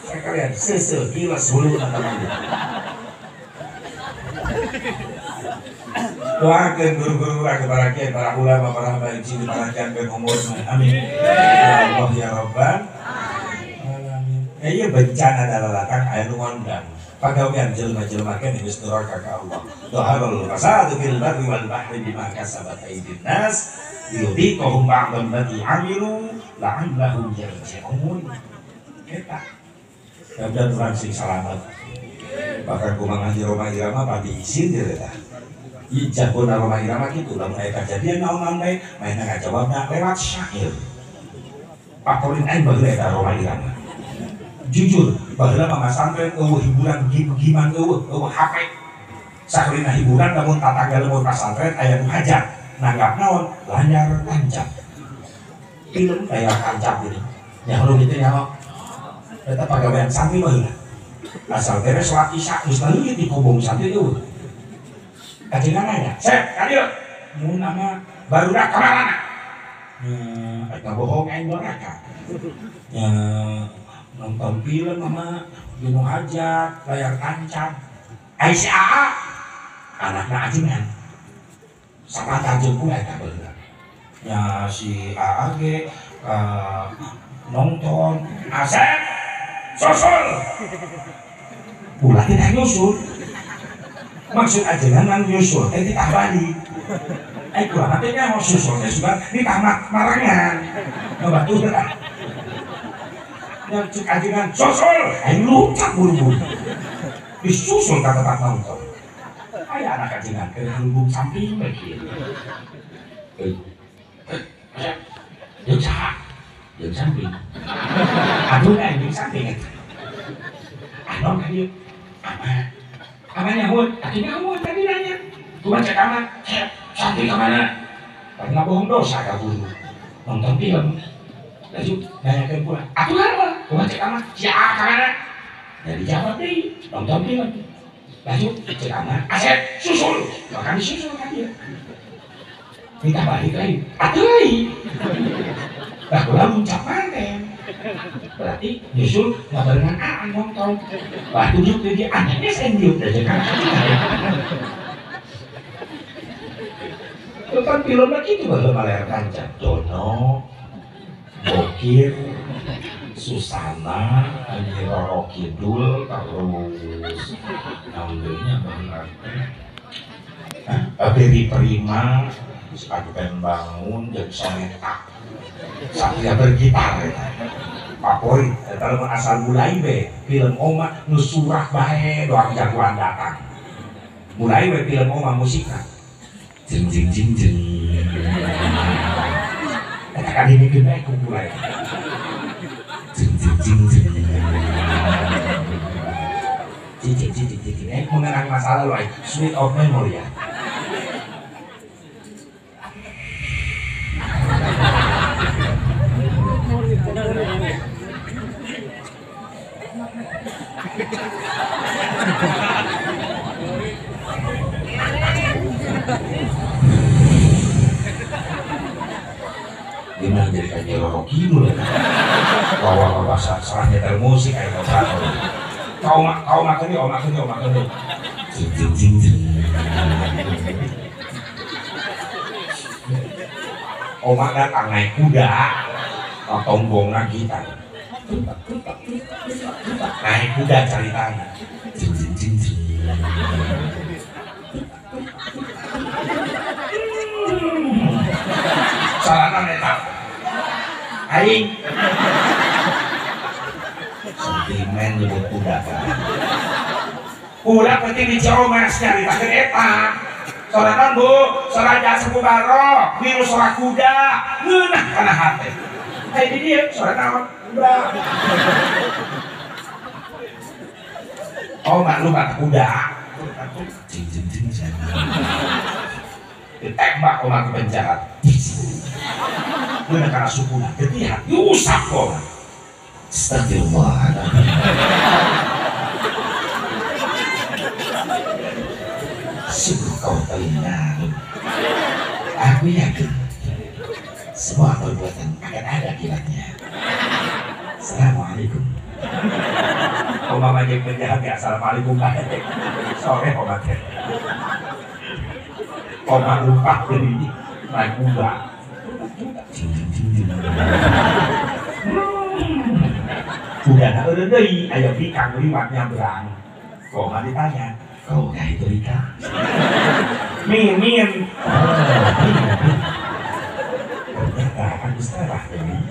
saya kalian gila sebelum teman-teman doakan guru-guru kepada kiai para ulama para baik sini para kiai berumur amin ya Allah ya Rabbal alamin iya bencana adalah datang aya nu ngondang pagawean jelema-jelema kan geus neraka ka Allah dhaharul fasadu fil barri wal bahri bima kasabat aydin nas liyudhiqahum ba'dal ladzi 'amilu la'allahum yarji'un eta dan orang sing selamat bahkan kumang haji Roma Irama padi isin dia eta ijah pun Roma Irama gitu lamun aya kejadian naon bae mainna ngajawabna lewat syair pakorin aing bageula eta Roma Irama jujur baheula mah santren eueuh hiburan giman eueuh HP sakurina hiburan lamun tatangga leumun pasantren aya nu hajat nanggap naon lanyar tancap film kayak tancap gitu yang rumit teh nyaho eta pagawean santri baheula asal beres salat isya geus leungit di kubung santri eueuh kajengan nanya sep ka dieu mun nama barudak ka manana eta bohong aing doraka nonton film sama Gunung Hajat layar tancap Aisyah anakna ajengan sama tajam pula eta beula nya si AA ge nonton asep sosul ulah tidak nyusul maksud ajengan nang nyusul teh ditah balik kurang artinya mau susul teh sudah ditah marangan ngebatu teh yang cek ajengan sosul aing lucak buru-buru disusul ke tempat nonton. Kayak anak kajian ke lubung samping lagi. Yang sah, yang samping. Aduh kan yang samping. Anon kan dia, apa nyamut? Akhirnya nyamut tadi nanya. Tuhan cek kamar, samping kemana? Tapi nggak bohong dosa gak guru. Nonton film. Lalu nanyakan pula, aku apa? Tuhan cek kamar, siapa kemana? Jadi jawab deh, nonton film. Lalu cek kamar, Asep susul. Bahkan disusul kan dia. Minta balik lagi, atuh lagi. Lah kula muncak manten. Berarti nyusul nggak barengan aan nonton. Wah tunjuk dia anaknya sendiut aja kan. Kan filmnya gitu baru melahirkan Dono, Bokir, Susana, Roro Kidul, terus namanya benar. Beri Prima, Adven Bangun, jadi Soneta, Satria bergitar, favorit. Kalau asal mulai be, film Oma nusurah bae doang jagoan datang. Mulai be film Oma musiknya, jeng jeng jeng jeng. Katakan ini gede kumpulan, jeng jeng jeng jeng. Jeng jeng jeng jeng. Mengenang masa lalu, sweet of memory ya. Gimana jadi kayak Roro Kidul ya? Bawa serahnya dari musik kayak kau makan nih, jing jing jing jing. Oma datang naik kuda, tombongnya gitar. Naik kuda ceritanya, jing jing jing jing. Salahnya netap, aing. Sentimen nyebut kuda kan. Kuda penting di Ciamis nyaritakeun eta. Sorangan bu, soraja sepu baro, biru sora kuda, ngeunah kana hate. Hai di dieu sorangan kuda. Oh mak lu mata kuda. Jing jing jing jing. Ditembak orang ke penjahat. Ngeunah kana sukuna, getihan, diusap kok. Astagfirullah. Sungguh kau telinga. Aku yakin semua perbuatan akan ada akibatnya. Assalamualaikum. Mama yang penjahat ya, assalamualaikum. Sore obat ya. Oma lupa jadi naik kuda. Kuda nak udah ayo pikang liwat nyabrang. Oma ditanya, kau gak itu Rika? Min. Ternyata akan istirah ini.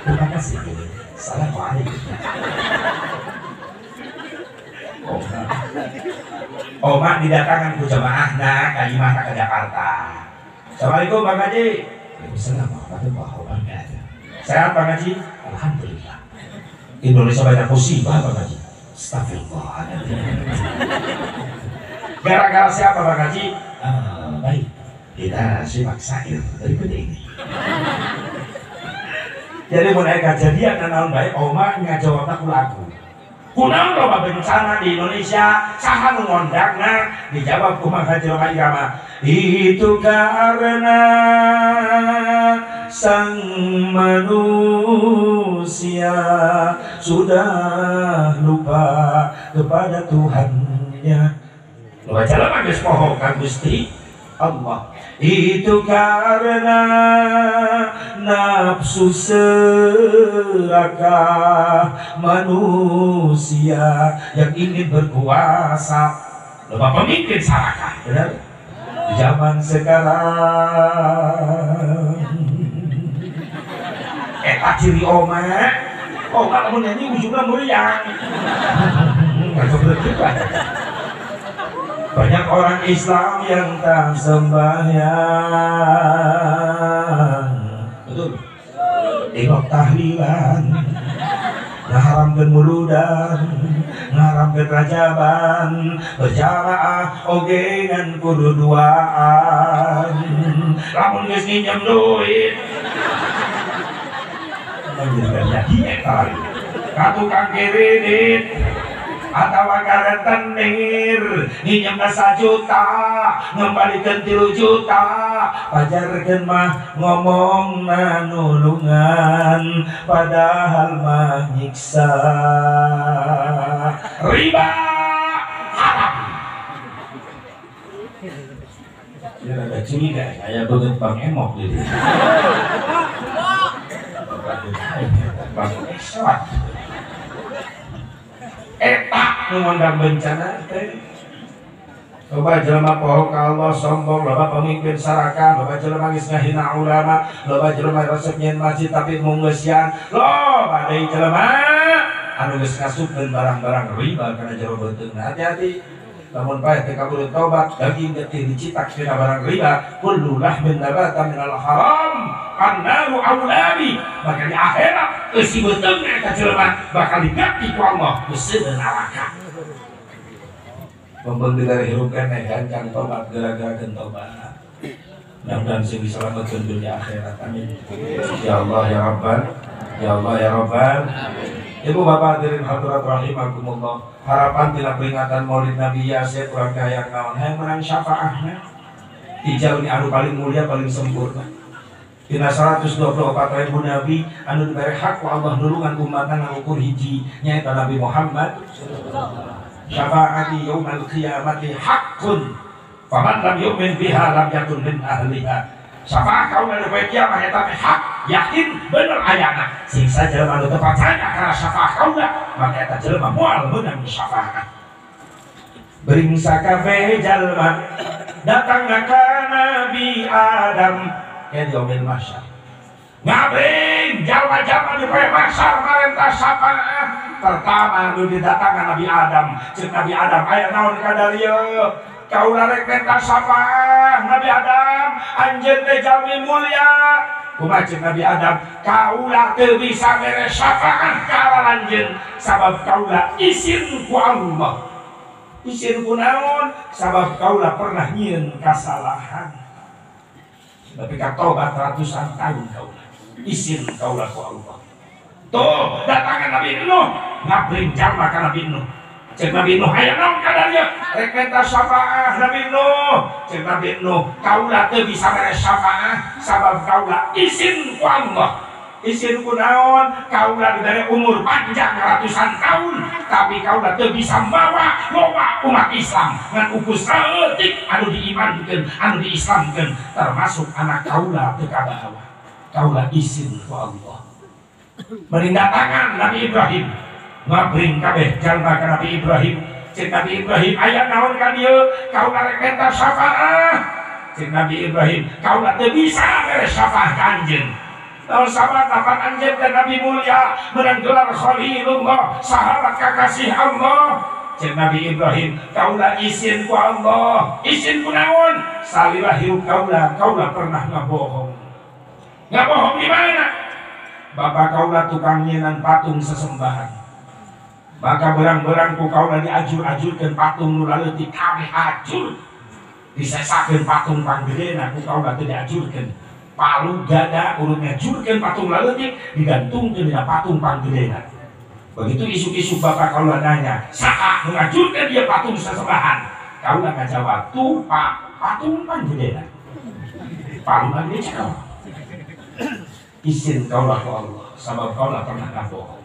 Terima kasih ini. Assalamualaikum. Oma didatangkan ku jamaahna kalimah ke Jakarta. Assalamualaikum Bang Haji. Waalaikumsalam warahmatullahi wabarakatuh. Sehat Bang Haji? Alhamdulillah. Indonesia banyak musibah Bang Haji. Astagfirullahaladzim. Gara-gara siapa Bang Haji? Baik, kita simak syair berikut ini. Jadi mulai kejadian tahun baik, Oma ngajawab aku lagu. Kunang loba bencana di Indonesia, saha nu ngondakna dijawab kumaha Haji Rama. Itu karena sang manusia sudah lupa kepada Tuhannya. Baca lama geus poho ka Gusti Allah. Itu karena nafsu serakah manusia yang ingin berkuasa. Loba pemimpin sarakah, benar? Di zaman sekarang. Eta ciri Oma lamun nyanyi ujungna meriang. Enggak juga. Banyak orang Islam yang tak sembahyang, betul, tengok tahlilan, ngaharamkeun muludan, ngaharamkeun rajaban, berjamaah oge ngan kudu duaan, lamun geus nginjem duit menjadikan jadi ka tukang kredit atawa ka rentenir nginjem 1 juta ngembalikan 3 juta, pajarkeun mah ngomong nulungan padahal mah nyiksa. Riba haram. Ya ada curiga saya banget Bang Emok gitu. Bang Eswat etak mengundang bencana teh. Loba jelema poho ka Allah sombong, loba pemimpin sarakan, loba jelema geus ngahina ulama, loba jelema resep nyen masjid tapi mungeusian, loba deui jelema anu geus ngasupkeun barang-barang riba kana jero beuteungna. Hati-hati lamun bae teu kabur tobat, daging getih dicitak tina barang riba, kullu lahmin nabata minal haram annaru aulabi, maka di akhirat eusi beuteungna ka jelema bakal diganti ku Allah beuseuh neraka. Pembeli dari hirup kene gancang tobat gara-gara tobat. Mudah-mudahan sing diselamatkeun dunia akhirat, amin. Ya Allah ya Rabbal, ya Allah ya Rabbal. Ibu bapak hadirin hadirat rahimakumullah, harapan tina peringatan Maulid Nabi Yasin urang hayang naon, hayang menang syafaatna di jalmi anu paling mulia paling sempurna. Tina 124.000 nabi anu diberi hak ku Allah nulungan umatna ngukur hiji nyaeta Nabi Muhammad. Syafaati yaumal qiyamati haqqun faman lam yu'min biha lam yakun min ahliha. Syafaat kaula di poe kiamat eta teh hak, yakin bener ayana. Sing sajelema anu teu percaya kana syafaat kaula, maka eta jelema moal meunang syafaat. Bering sakabeh jalma datang ka Nabi Adam ya di yaumil mahsyar. Ngabring jalma-jalma di poe mahsyar marentah syafaat. Pertama nu didatangan Nabi Adam, cek Nabi Adam aya naon ka dieu? Kaula rek minta syafaat Nabi Adam, anjeun teh jalmi mulia. Kumaha cek Nabi Adam? Kaula teu bisa mere syafaat ka anjeun sabab kaula izin ku Allah. Izin ku naon? Sabab kaula pernah nyieun kasalahan. Tapi ka tobat ratusan tahun kaula. Izin kaula ku Allah. Tuh datangan Nabi Nuh, ngabring jalma ka Nabi Nuh. Cek Nabi Nuh aya naon ka dieu? Rek minta syafaat Nabi Nuh. Cek Nabi Nuh, kaula teu bisa mere syafaat sabab kaula izin ku Allah. Izin ku naon? Kaula dibere umur panjang ratusan tahun, tapi kaula teu bisa mawa loba umat Islam ngan ukus saeutik anu diimankeun, anu diislamkeun, termasuk anak kaula teu kabawa. Kaula izin ku Allah. Meninggalkan Nabi Ibrahim, ngabring kabeh jalma ka Nabi Ibrahim. Cek Nabi Ibrahim aya naon ka dieu? Kaula rek minta syafaat. Cek Nabi Ibrahim, kaula teu bisa mere syafaat ka anjeun. Naon sahabat tapan anjeun teh Nabi mulia, menang gelar Khalilullah, sahabat kakasih Allah. Cek Nabi Ibrahim, kaula izin ku Allah. Izin ku naon? Salilah hirup kaula pernah ngabohong. Ngabohong di mana? Bapak kaula tukang nyienan patung sesembahan, maka berang-berang ku kaula diajur-ajurkeun patung nu leutik kabeh hajur, disesakeun patung panggedena ku kaula teu diajurkeun. Palu gada urut ngajurkeun patung leutik digantungkeun dina patung panggedena. Begitu isu-isu bapak kaula nanya, saha nu ngajurkeun dia patung sesembahan? Kaula ngajawab, tuh Pak, patung panggedena. Palu panggede cakap. Izin kaulah ke Allah, sabab kaulah pernah ngabohong.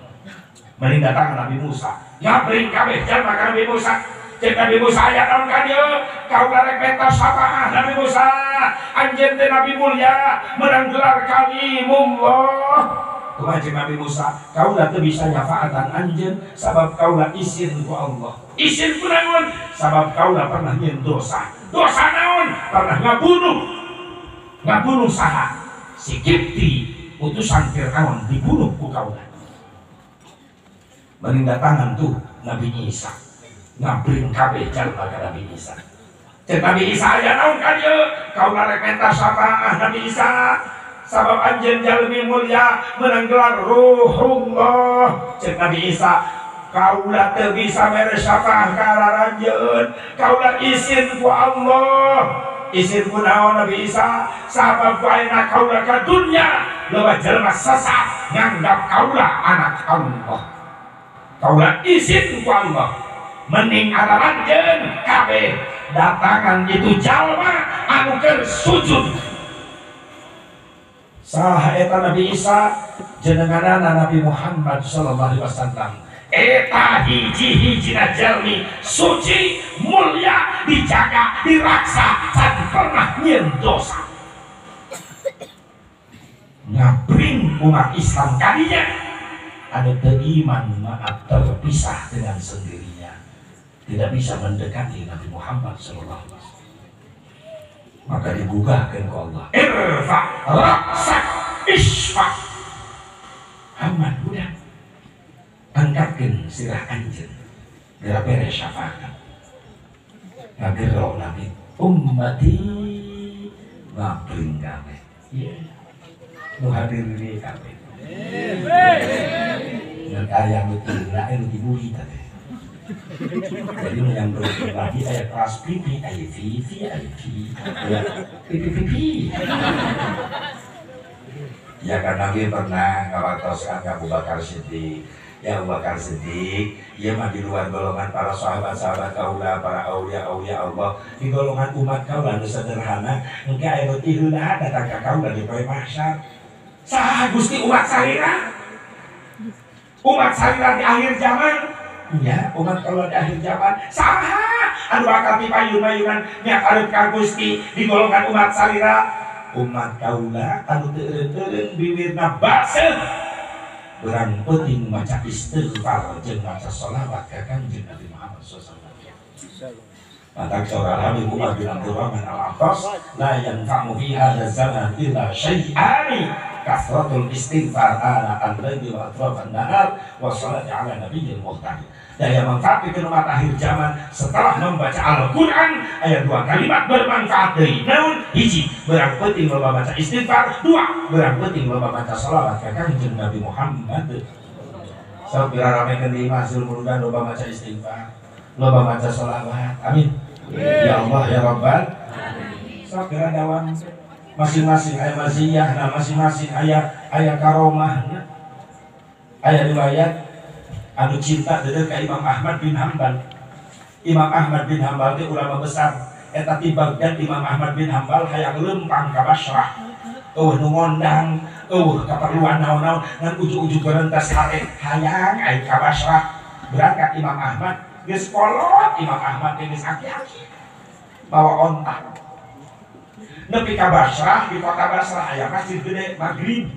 Mending datang Nabi Musa, ngabring kabeh jalma ka Nabi Musa. Cek Nabi Musa aya naon ka dieu? Kaulah rek minta syafaat Nabi Musa. Anjeun teh Nabi mulia, menang gelar kalimullah. Kumaha cek Nabi Musa? Kaulah teu bisa nyafaatan anjeun sabab kaulah izin ku Allah. Izin ku naon? Sabab kaulah pernah nyieun dosa. Dosa naon? Pernah ngabunuh saha? Si Kipti utusan Fir'aun dibunuh ku kaula. Mending datangan tuh Nabi Isa, ngabring kabeh jalma ka Nabi Isa. Cek Nabi Isa aya naon ka dieu? Kaula rek minta syafaat Nabi Isa. Sabab anjeun jalmi mulia meunang gelar Ruhullah. Cek Nabi Isa, kaula teu bisa mere syafaat ka ranjeun. Kaula izin ku Allah. Izin ku naon Nabi Isa? Sabab ayeuna kaula ka dunya loba jelema sesat nganggap kaula anak Allah. Kaula izin ku Allah. Mending araranjeun kabeh datangan itu jalma anu keur sujud. Saha eta Nabi Isa? Jenenganana Nabi Muhammad sallallahu alaihi wasallam. Eta hiji-hijina jalmi suci mulia dijaga diraksa dan pernah nyieun dosa. Ngabring umat Islam kadinya anu teu iman maaf terpisah dengan sendirinya. Tidak bisa mendekati Nabi Muhammad sallallahu alaihi wasallam. Maka digugahkan ke Allah. Irfa raksak isfa. Hamad budak. Angkatkan sirah anjeun. Geura beres syafaat. Ngagero Nabi ummati ngabring kabeh. Ieu. Nu hadir di kabeh. Ngan aya betul anu dibuli teh. Jadi yang berbagi ayat kelas pipi, ayat vivi, ayat pipi. Ya kan Nabi pernah ngawatoskan ke Abu Bakar Siddiq. Ya Abu Bakar Siddiq, ia mah di luar golongan para sahabat-sahabat kaula, para aulia Allah. Di golongan umat kaula anu sederhana, engke aya nu tiheuna datang ka kaula di poe mahsyar. Saha Gusti umat salira? Umat salira di akhir zaman. Ya, umat kalau di akhir zaman saha anu bakal pipayun-payunan nya karep ka Gusti di golongan umat salira. Umat kaula anu teu eureun bibirna baseuh urang penting maca istighfar jeung maca shalawat ka Kanjeng Nabi Muhammad sallallahu alaihi wasallam. Mata surah Habib Umar bin Abdurrahman Al-Abbas la yanfa'u fi hadzal zaman illa syai'ani kasratul istighfar ana al-laili wa atrafan nahar wa salati ala nabiyil muhtadi. Daya manfaat di umat akhir zaman setelah membaca Al-Quran ayat 2 kalimat bermanfaat dari naun hiji berang penting loba baca istighfar, 2 berang penting loba baca salawat ka Kanjeng Nabi Muhammad. Sok diraramekeun di hasil muludan loba baca istighfar, loba baca salawat. Amin. Ya Allah ya Rabbal. Sok diradawan masing-masing aya maziyah, nah masing-masing aya karomahna. Aya riwayat anu cinta deudeuh ka Imam Ahmad bin Hanbal. Imam Ahmad bin Hanbal teh ulama besar. Eta ti Baghdad Imam Ahmad bin Hanbal hayang lempang ka Basrah. Eueuh nu ngondang, eueuh kaperluan naon-naon ngan ujug-ujug berentas hare hayang aya ka Basrah. Berangkat Imam Ahmad geus kolot Imam Ahmad geus aki-aki. Bawa ontak. Nepi ka Basrah, di kota Basrah aya masjid gede Maghrib.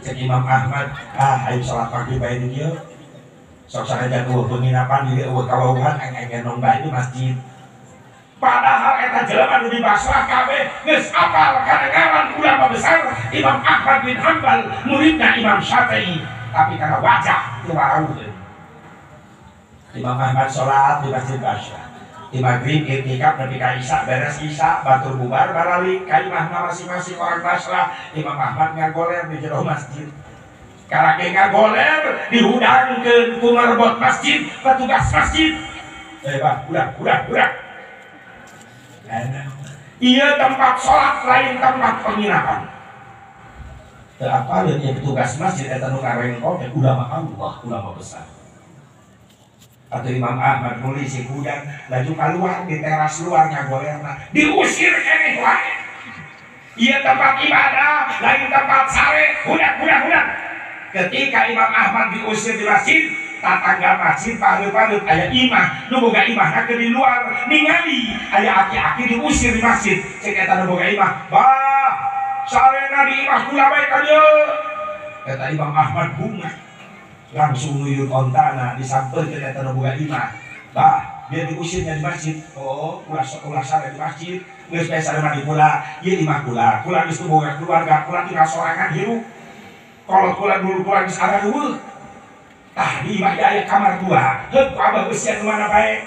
Cek Imam Ahmad, ayo salat maghrib bae di dieu. Sok sareja eueuh penginapan di eueuh kawauhan eng-engeun bae di masjid. Padahal eta jelema nu di Basrah kabeh geus apal kadengaran ulama besar Imam Ahmad bin Hanbal, muridna Imam Syafi'i, tapi karena wajah teu warawuh. Imam Ahmad salat di Masjid Basrah. Di maghrib iktikaf nepi ka isya, beres isya batur bubar baralik ka imahna masing-masing orang Basrah. Imam Ahmad ngagoler di jero masjid. Karake ngagoler dihudangkeun ku marbot masjid, petugas masjid. Bah, udah. Ieu tempat salat lain tempat penginapan. Teu apaleun ieu petugas masjid eta nu ngarengkol ulama Allah, ulama besar. Atau Imam Ahmad nulis si kudang laju keluar di teras luar ngagolerna diusir keneh wae. Ieu tempat ibadah lain tempat sare budak. Ketika Imam Ahmad diusir di masjid, tatangga masjid pareut-pareut aya imah nu boga imahna ke di luar ningali aya aki-aki diusir di masjid. Cek eta nu boga imah, "Bah, sarena di imah kula bae ka dieu." Kata Imam Ahmad bunga. Langsung nuyun ontana disampeurkeun eta nu boga imah. Bah, dia diusirnya di masjid. Oh, ulah sare di masjid. Geus bae sareng di kula, ieu imah kula. Kula geus teu boga keluarga, kula tinggal sorangan hirup. Kolot kula dulu kula geus ada deueuh. Tah di imah aya kamar 2. Heuh ku abah geus sian mana bae.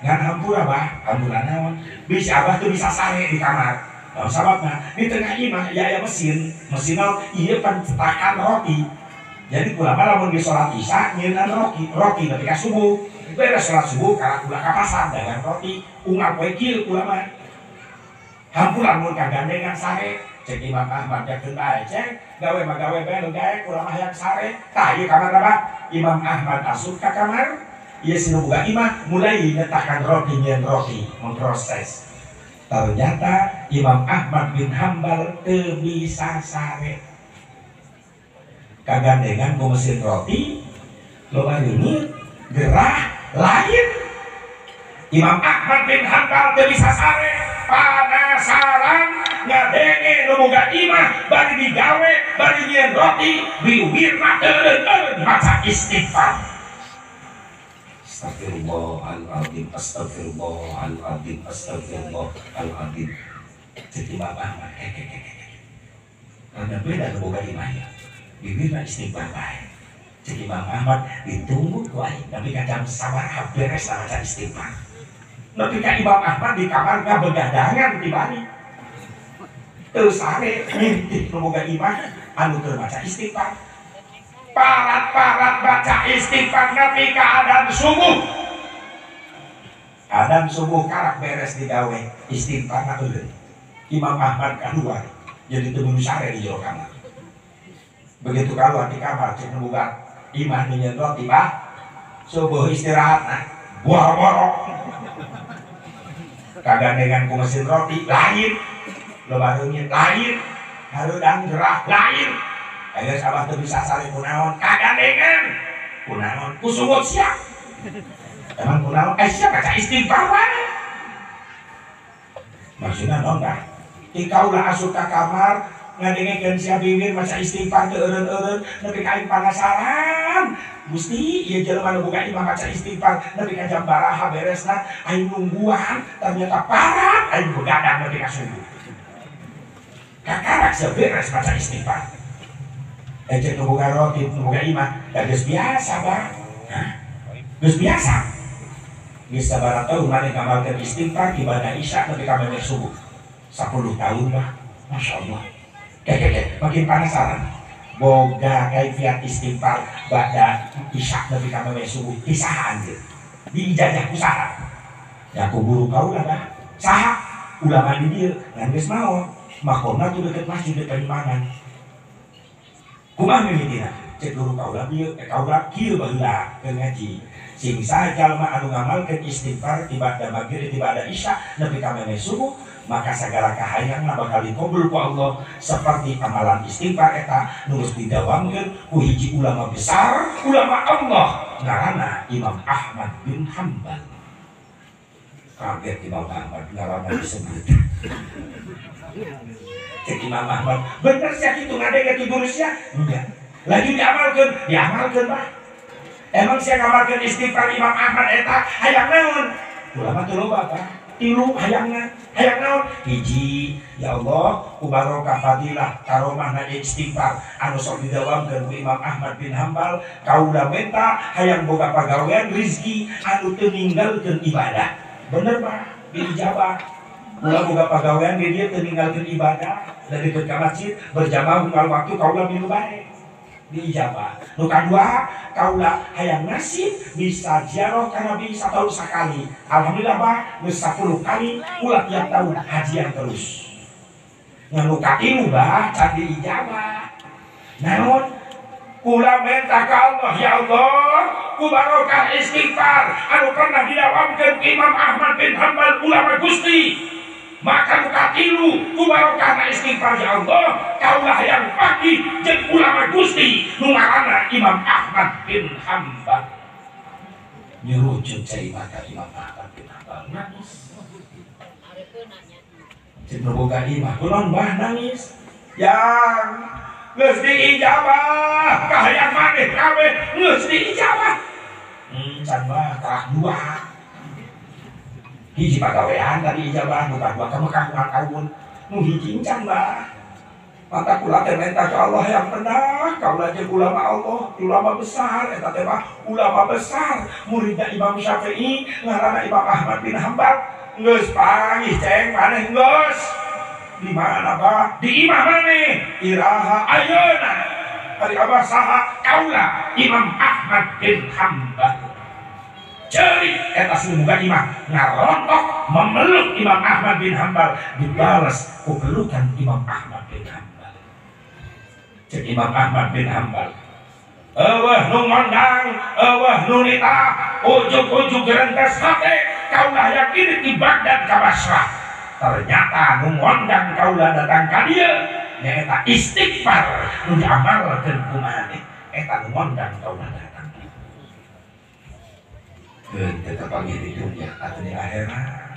ngan hampura bah, hampura naon bisa abah tuh bisa sare di kamar. Nah, sababna di tengah imah ya mesin naon ieu pencetakan roti. Jadi kula mah lamun di salat isya nyieunna roti nepi ka subuh. Beres salat subuh karena kula ka pasar dagang roti, unggal poe kieu kula mah. Hampura mun kagandengan sare, cek Imam Ahmad yakeun bae cek, gawe mah gawe bae gawe kula mah hayang sare. Tah ieu kamar apa? Imam Ahmad asup ka kamar. Ia sinubuga imah mulai letakkan roti nyen roti memproses. Ternyata Imam Ahmad bin Hambal teu bisa sare. Kagandengan ku mesin roti, loba reunit, gerah, lain. Imam Ahmad bin Hambal teu bisa sare, panasaran ngadenge nu boga imah bari digawe, bari nyen roti, biwirna teureun maca istighfar. Astagfirullahaladzim, astagfirullahaladzim, astagfirullahaladzim. Jadi bapak mah karena beda boga imahnya bibirna istighfar bae. Jadi Imam Ahmad ditunggu wae tapi kadang sabar beres maca istighfar. Nepi ka Imam Ahmad di kamar begadangan tibari teu sare ngintip nu boga imah anu teu maca istighfar. Parat baca istighfar nepi ka adzan subuh. Adzan subuh karak beres digawe istighfar na euleun. Imam Ahmad keluar jadi teu sare di jero kamar. Begitu keluar di kamar cek boga imah nu nyen roti bah subuh istirahatna boro-boro. Kagandengan ku mesin roti lain, loba reunit lain, hareudang gerah lain. Ayo sabah teu bisa sare kunaon kagandengan kunaon ku sungut sia emang kunaon sia baca istighfar wae maksudna naon tah ti kaula asup ka kamar ngadengekeun sia bibir maca istighfar teu eureun-eureun nepi ka aing panasaran Gusti ieu jelema nu boga imah maca istighfar nepi ka jam baraha beresna aing nungguan ternyata parat aing begadang nepi ka subuh kakarak seberes maca istighfar. Ecek nubuga roti, nubuga imah, ya geus biasa bah, geus biasa. Geus sabaraha taun maneh ngamalkeun istighfar ibadah isya nepi ka memeh subuh, 10 tahun bah, masya Allah. Makin penasaran. Boga kaifiat istighfar bada isya nepi ka memeh subuh, isaha anjeun, diijajah usaha. Ya ku guru kaula bah, saha ulama di dieu ngan geus naon, makomna tuh deket masjid depan imangan. Kumaha mimitina cek guru kaula bieu kaula kieu baheula keur ngaji sing saha jalma anu ngamalkeun istighfar ibadah maghrib ibadah isya nepi ka memeh subuh maka segala kahayangna bakal dikabul ku Allah seperti amalan istighfar eta nu geus didawamkeun ku hiji ulama besar ulama Allah ngaranna Imam Ahmad bin Hambal. Kaget Imam Ahmad ngaranna disebut cek Imam Ahmad bener sia kitu ngadenge ti guru sia enggak lagi diamalkeun bah emang sia ngamalkeun istighfar Imam Ahmad eta hayang naon ulama teu loba bah tilu hayangna hayang naon hiji ya Allah ku barokah fadilah karomahna istighfar anu sok didawamkeun ku Imam Ahmad bin Hambal kaula menta hayang boga pagawean rezeki anu teu ninggalkeun ibadah bener bah diijabah. Mula boga pagawean di dieu teu ninggalkeun ibadah dan ikut ka masjid berjamaah unggal waktu kaula milu bae diijabah. Nu kadua kaula hayang nasib bisa ziarah ka Nabi satahun sakali. Alhamdulillah bah geus 10 kali ulah tiap tahun hajian terus. Nganu katilu bah can diijabah. Naon kula minta ka Allah ya Allah ku barokah istighfar anu pernah didawamkeun Imam Ahmad bin Hambal ulama Gusti. Maka muka tilu ku barokahna istighfar ya Allah kaulah yang pagi jeung ulama Gusti nu ngaranna Imam Ahmad bin Hambal. Nyurucut cai mata Imam Ahmad bin Hambal nangis. Cek boga imah kunaon bah nangis yang geus diijabah kahayang maneh kabeh geus diijabah can bah kalah dua hiji pagawean tadi ijabah nu kadua ka Mekah kawan nu hiji encan bah Mata kula teh minta ke Allah yang benar. Kaulah jeung ulama Allah, ulama besar eta teh mah ulama besar, muridnya Imam Syafi'i, ngaranna Imam Ahmad bin Hambal. Geus panggih ceng maneh geus. Di mana Pak? Di imam maneh? Iraha ayeuna. Ari abah saha? Kaulah Imam Ahmad bin Hambal. Jadi eta semoga imam ngarontok memeluk Imam Ahmad bin Hambal, dibalas ku pelukan Imam Ahmad bin Hambal. Cek Imam Ahmad bin Hambal, eueuh nu mondang, eueuh nu nita, ujug-ujug rentes hate, kaulah yakin di Baghdad ka Basrah. Ternyata nu mondang kaulah datang ka dieu nyaeta istighfar nu diamalkeun ku maneh. Eta nu mondang kaulah datang. Tetap pagi di dunia atau di akhirat,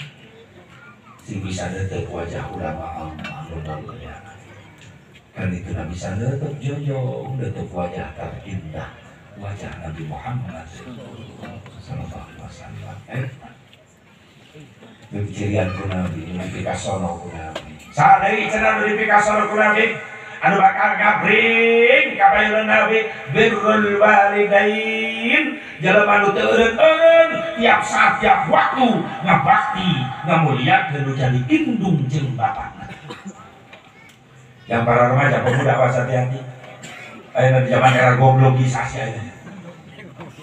si bisa tetap wajah ulama Allah mudah-mudahan. Kan itu tidak bisa tetap joyo, tetap wajah terindah, wajah Nabi Muhammad sallallahu alaihi wasallam. Itu cirian ku Nabi, notifikasyono ku Nabi. Sadari cenah notifikasyono ku Nabi, anu bakal ngabring ka baheula Nabi birrul walidain. Jelema nu teu eureun-eureun tiap saat tiap waktu ngabakti ngamuliakeun nu jadi indung jeung bapakna. Yang para remaja pemuda awas hati-hati. Ayeuna di zaman era goblogisasi ayeuna.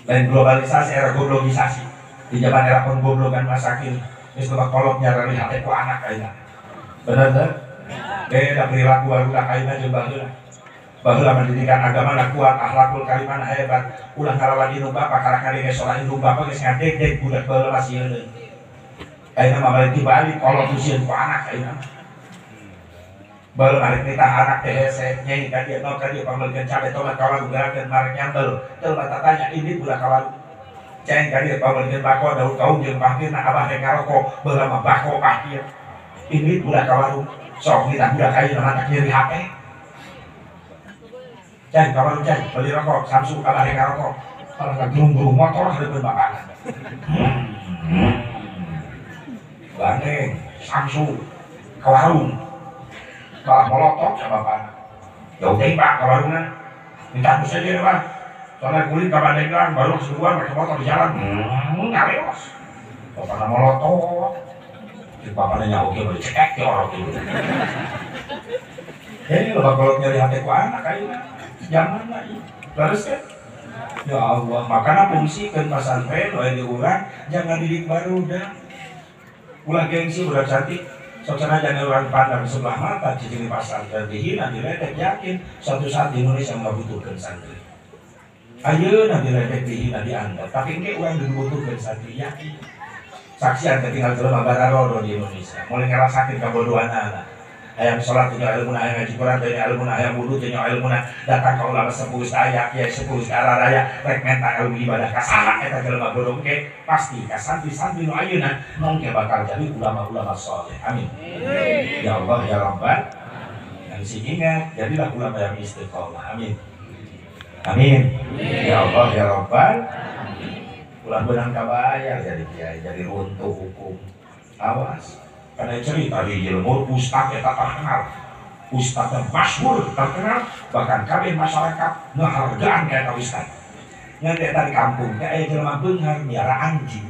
Lain globalisasi, era goblogisasi. Di zaman era penggoblogan masa kini, geus loba kolot nyarari hate ku anak ayeuna. Bener teh? Beda perilaku barudak ayeuna jeung baheula. Baheula pendidikan agama na kuat, akhlakul karimah hebat. Ulah ngalawan indung bapa karakari geus salah indung bapa geus ngadeg-deg budak baheula masih euleun. Ayeuna mah balik dibalik kolot usieun ku anak ayeuna. Baheula arek nitah anak teh hese nyai ka dieu no ka dieu pameukeun cabe tomat kawaru gerakeun marek nyambel. Teu bata tanya ini budak kawaru. Ceng ka dieu pameukeun bako daun kaum jeung pahkirna abah rek ngarokok baheula mah bako pahkir. Ini budak kawaru. Sok nitah budak ayeuna mah nyeri HP. Ceng kawaru ceng beli rokok Samsung abah rek ngarokok. Kalau ka gerung-gerung motor hareupeun bapana. Bandeng Samsung ka warung. Malah molotok sama bapak. Jauh deh Pak ke warungan. Minta aku saja Pak. Soalnya kulit ke Bandenggang baru keluar pakai motor di jalan. Ngareos. Bapaknya molotok. Bapaknya nyawa dia boleh cekek ya orang itu. Ini loh kalau nyari hati ku anak kayaknya. Jangan lagi. Terus kan? Ya Allah. Makanya fungsikan pesantren oleh diurang. Jangan didik baru dah. Ulah gengsi udah cantik. Saudara jangan orang pandang sebelah mata ciri pesantren dihina, diledek, yakin suatu saat di Indonesia membutuhkan santri. Ayeuna diledek, dihina, dianggap, tapi ini orang dibutuhkan santri, yakin. Saksian ketinggal jelema bararodo di Indonesia, mulai ngerasakin kebodohan anak. Hayang sholat punya ilmu, hayang ngaji Quran punya ilmu, hayang wudu punya ilmu, datang ke ulama sepuh saya, kiai sepuh arah raya, rek menta ilmu ibadah kasalah eta jelema bodoh ke pasti ka santri-santri nu ayeuna mongke bakal jadi ulama-ulama saleh. Amin. Ya Allah ya Rabbal. Dan ingat, jadilah ulama yang istiqomah. Amin. Amin. Ya Allah ya Rabbal. Ulah benang kabayar jadi kiai, jadi runtuh hukum. Awas. Karena cerita di ilmu ustaz yang tak terkenal, ustaz yang masyhur terkenal, bahkan kami masyarakat ngehargaan kayak ustaz. Nanti di kampung kayak jelema beunghar miara anjing,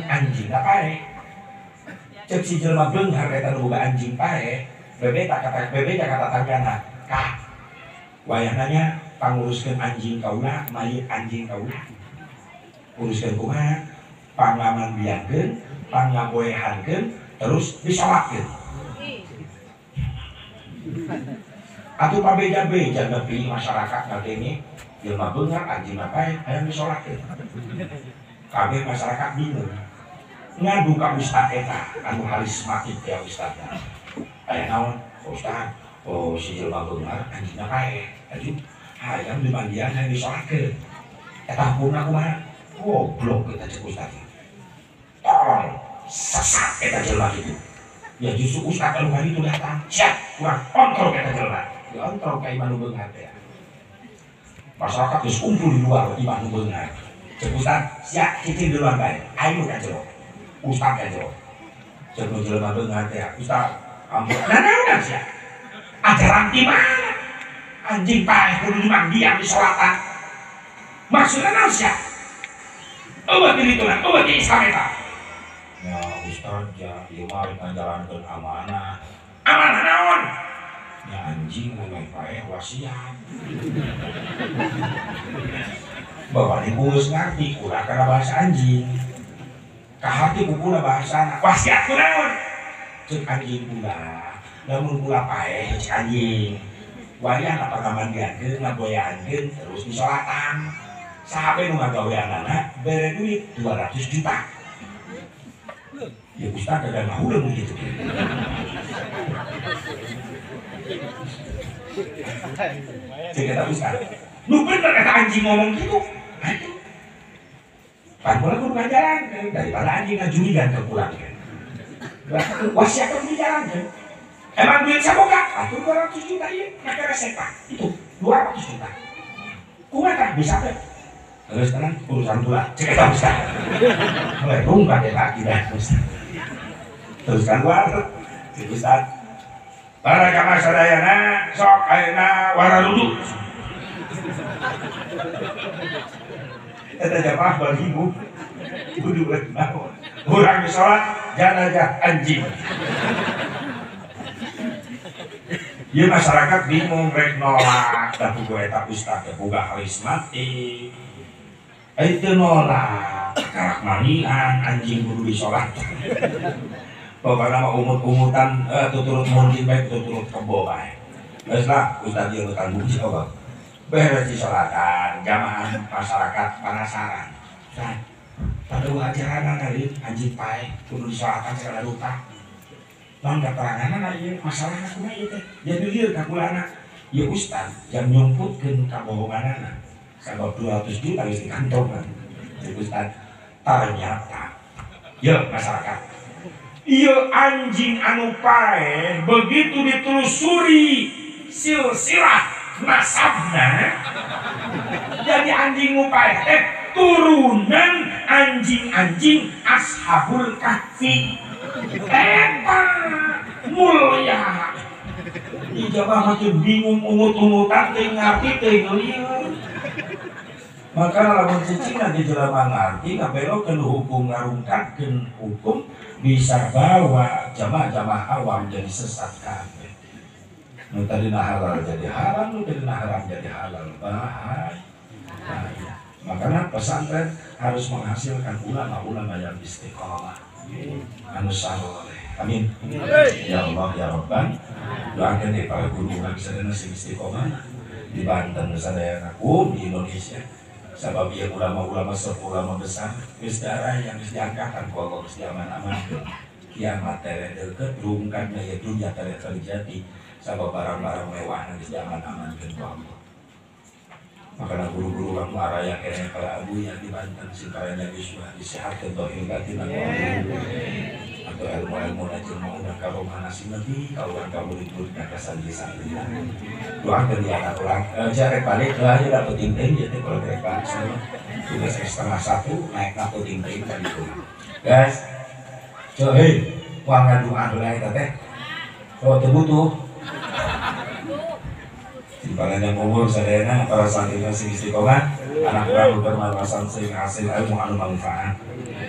anjing apa ya? Cek si jelema beunghar kayak boga anjing pae, bebeta kata tanggana, kah, wayananya panguruskeun anjing kaula, mayit anjing kaula, uruskeun kumaha, panglaman biarkeun. Pangaboehankeun terus disolatkeun. Atuh pabeja-beja nepi masyarakat ngadenge jelema beunghar anjing apa hayang disolatkeun. Kabeh masyarakat bingung. Ngadu ka ustaz eta anu harismatik ya ustaz. Aya naon? Ustaz, oh si jelema beunghar anjing apa aju hayang dimandian hayang disolatkeun. Eta hukumna kumaha? Goblok kita cek ustaz. Tolong sesat kita jelma itu. Ya justru ustaz anu hari itu datang. Siap, kurang kontrol kita jelma. Kontrol ka imanu beunghar teh. Masyarakat geus kumpul di luar imanu beunghar. Cek ustaz, siap cicing di luar bae. Ayo ka jero. Ustaz ka jero. Cek jelma beunghar teh, ustaz ampun. Nah, siap. ajaran di mana? Anjing paeh kudu dimandian di sholatan. Maksudnya naon sia? Eueuh di dituna, eueuh di Islam eta. Ya Ustaz, ya ieu mah ngajalankeun amanah. Amanah naon? Ya anjing ngomong paeh wasiat. Bapak ibu geus ngarti ulah kana bahasa anjing. Kahati bubuna bahasana wasiat kunaon? Ceuk anjing pula. Lamun pula paeh cek anjing. Wayah apa ngamandiankeun ngaboyaankeun terus disolatan. Sahabe nu ngagaweanana bere duit 200 juta. Ya Ustaz ada ngahuleung gitu. Cek eta Ustaz. Nu bener kata anjing ngomong gitu. Aduh. Panggula kudu ngajalankeun daripada anjing ngajuligan ke pulang. Wasiat kudu dijalankeun. Emang duit saboga? Atuh 200 juta ieu nakara sepa. Itu 200 juta. Kumaha bisa teh? Terus tenang urusan pula. Cek eta Ustaz. Mulai rungkat ya lagi dah Ustaz. Teruskan gua. Cek Ustaz. Para jamaah sadayana sok ayeuna wararudu. Eta jamaah beribu. Kudu naon? Urang salat janazah anjing. Ieu masyarakat bingung rek nolak da pugu eta ustaz teh boga karismatik. Ai teu nolak, karak mangian anjing kudu disolat. Pokona mah umut-umutan tuturut munding bae tuturut kebo bae. Geus lah ustaz ieu tanggung jawab. Beres disolatan, jamaah masyarakat penasaran. Ustaz, pada ajaran kali anjing paeh kudu disolatan segala rupa. Namun keterangan ieu masalah kumaha ieu teh? Jadi lieur ka kulana. Ya Ustaz, yang nyumputkeun kabohonganana. Sabab 200 juta geus dikantongan. Jadi Ustaz, ternyata ya masyarakat. Ieu anjing anu paeh begitu ditelusuri silsilah nasabna. Jadi anjing nu paeh teh turunan anjing-anjing Ashabul Kahfi. Eta mulia. Ijabah makin bingung umut-umutan teh ngarti teh lieur. Maka lamun cicing di jelema ngarti ngabelokeun hukum ngarungkatkeun hukum bisa bawa jamaah-jamaah awam jadi sesat kabeh. Nu tadina halal jadi haram, nu tadina haram jadi halal. Bahaya. Makanya pesantren harus menghasilkan ulama-ulama yang istiqomah. Anu saleh. Amin. Ya Allah ya Rabban. Doakeun deui para guru urang sadayana sing istiqomah di Banten sadayana di Indonesia. Sabab ieu ulama-ulama ulama besar geus darah yang geus diangkatan ku Allah geus diaman-amankeun. Kiamat teh deukeut rungkadna ieu dunya teh terjadi. Sabab barang-barang mewah geus diaman-amankeun ku Allah. Makanya guru-guru orang maraya kayaknya para abu yang di Banten si paranya Yusuf disehatkan dohil batin atau ilmu-ilmu najil mau dan kalau mana si nanti kalau kamu ditutupnya kesanji-sanji doakan di anak orang jarek balik lah ya dapet ting-ting jadi kalau jarek balik saya sudah 1:30 naik dapet ting-ting tadi tuh guys coba uang ngadu adu lah itu teh kalau terbutuh Timbangan yang umur sadayana para santri sing istiqomah anak orang bermanfaat sing hasil ilmu anu manfaat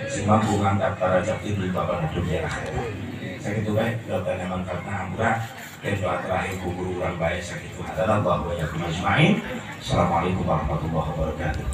sing mampu ngangkat derajat tinggi babar dunia akhirat. Sakitu bae doa manfaatna hampura dan doa terakhir guru urang bae sakitu hadanallahu wa iyyakum ajmain. Assalamualaikum warahmatullahi wabarakatuh.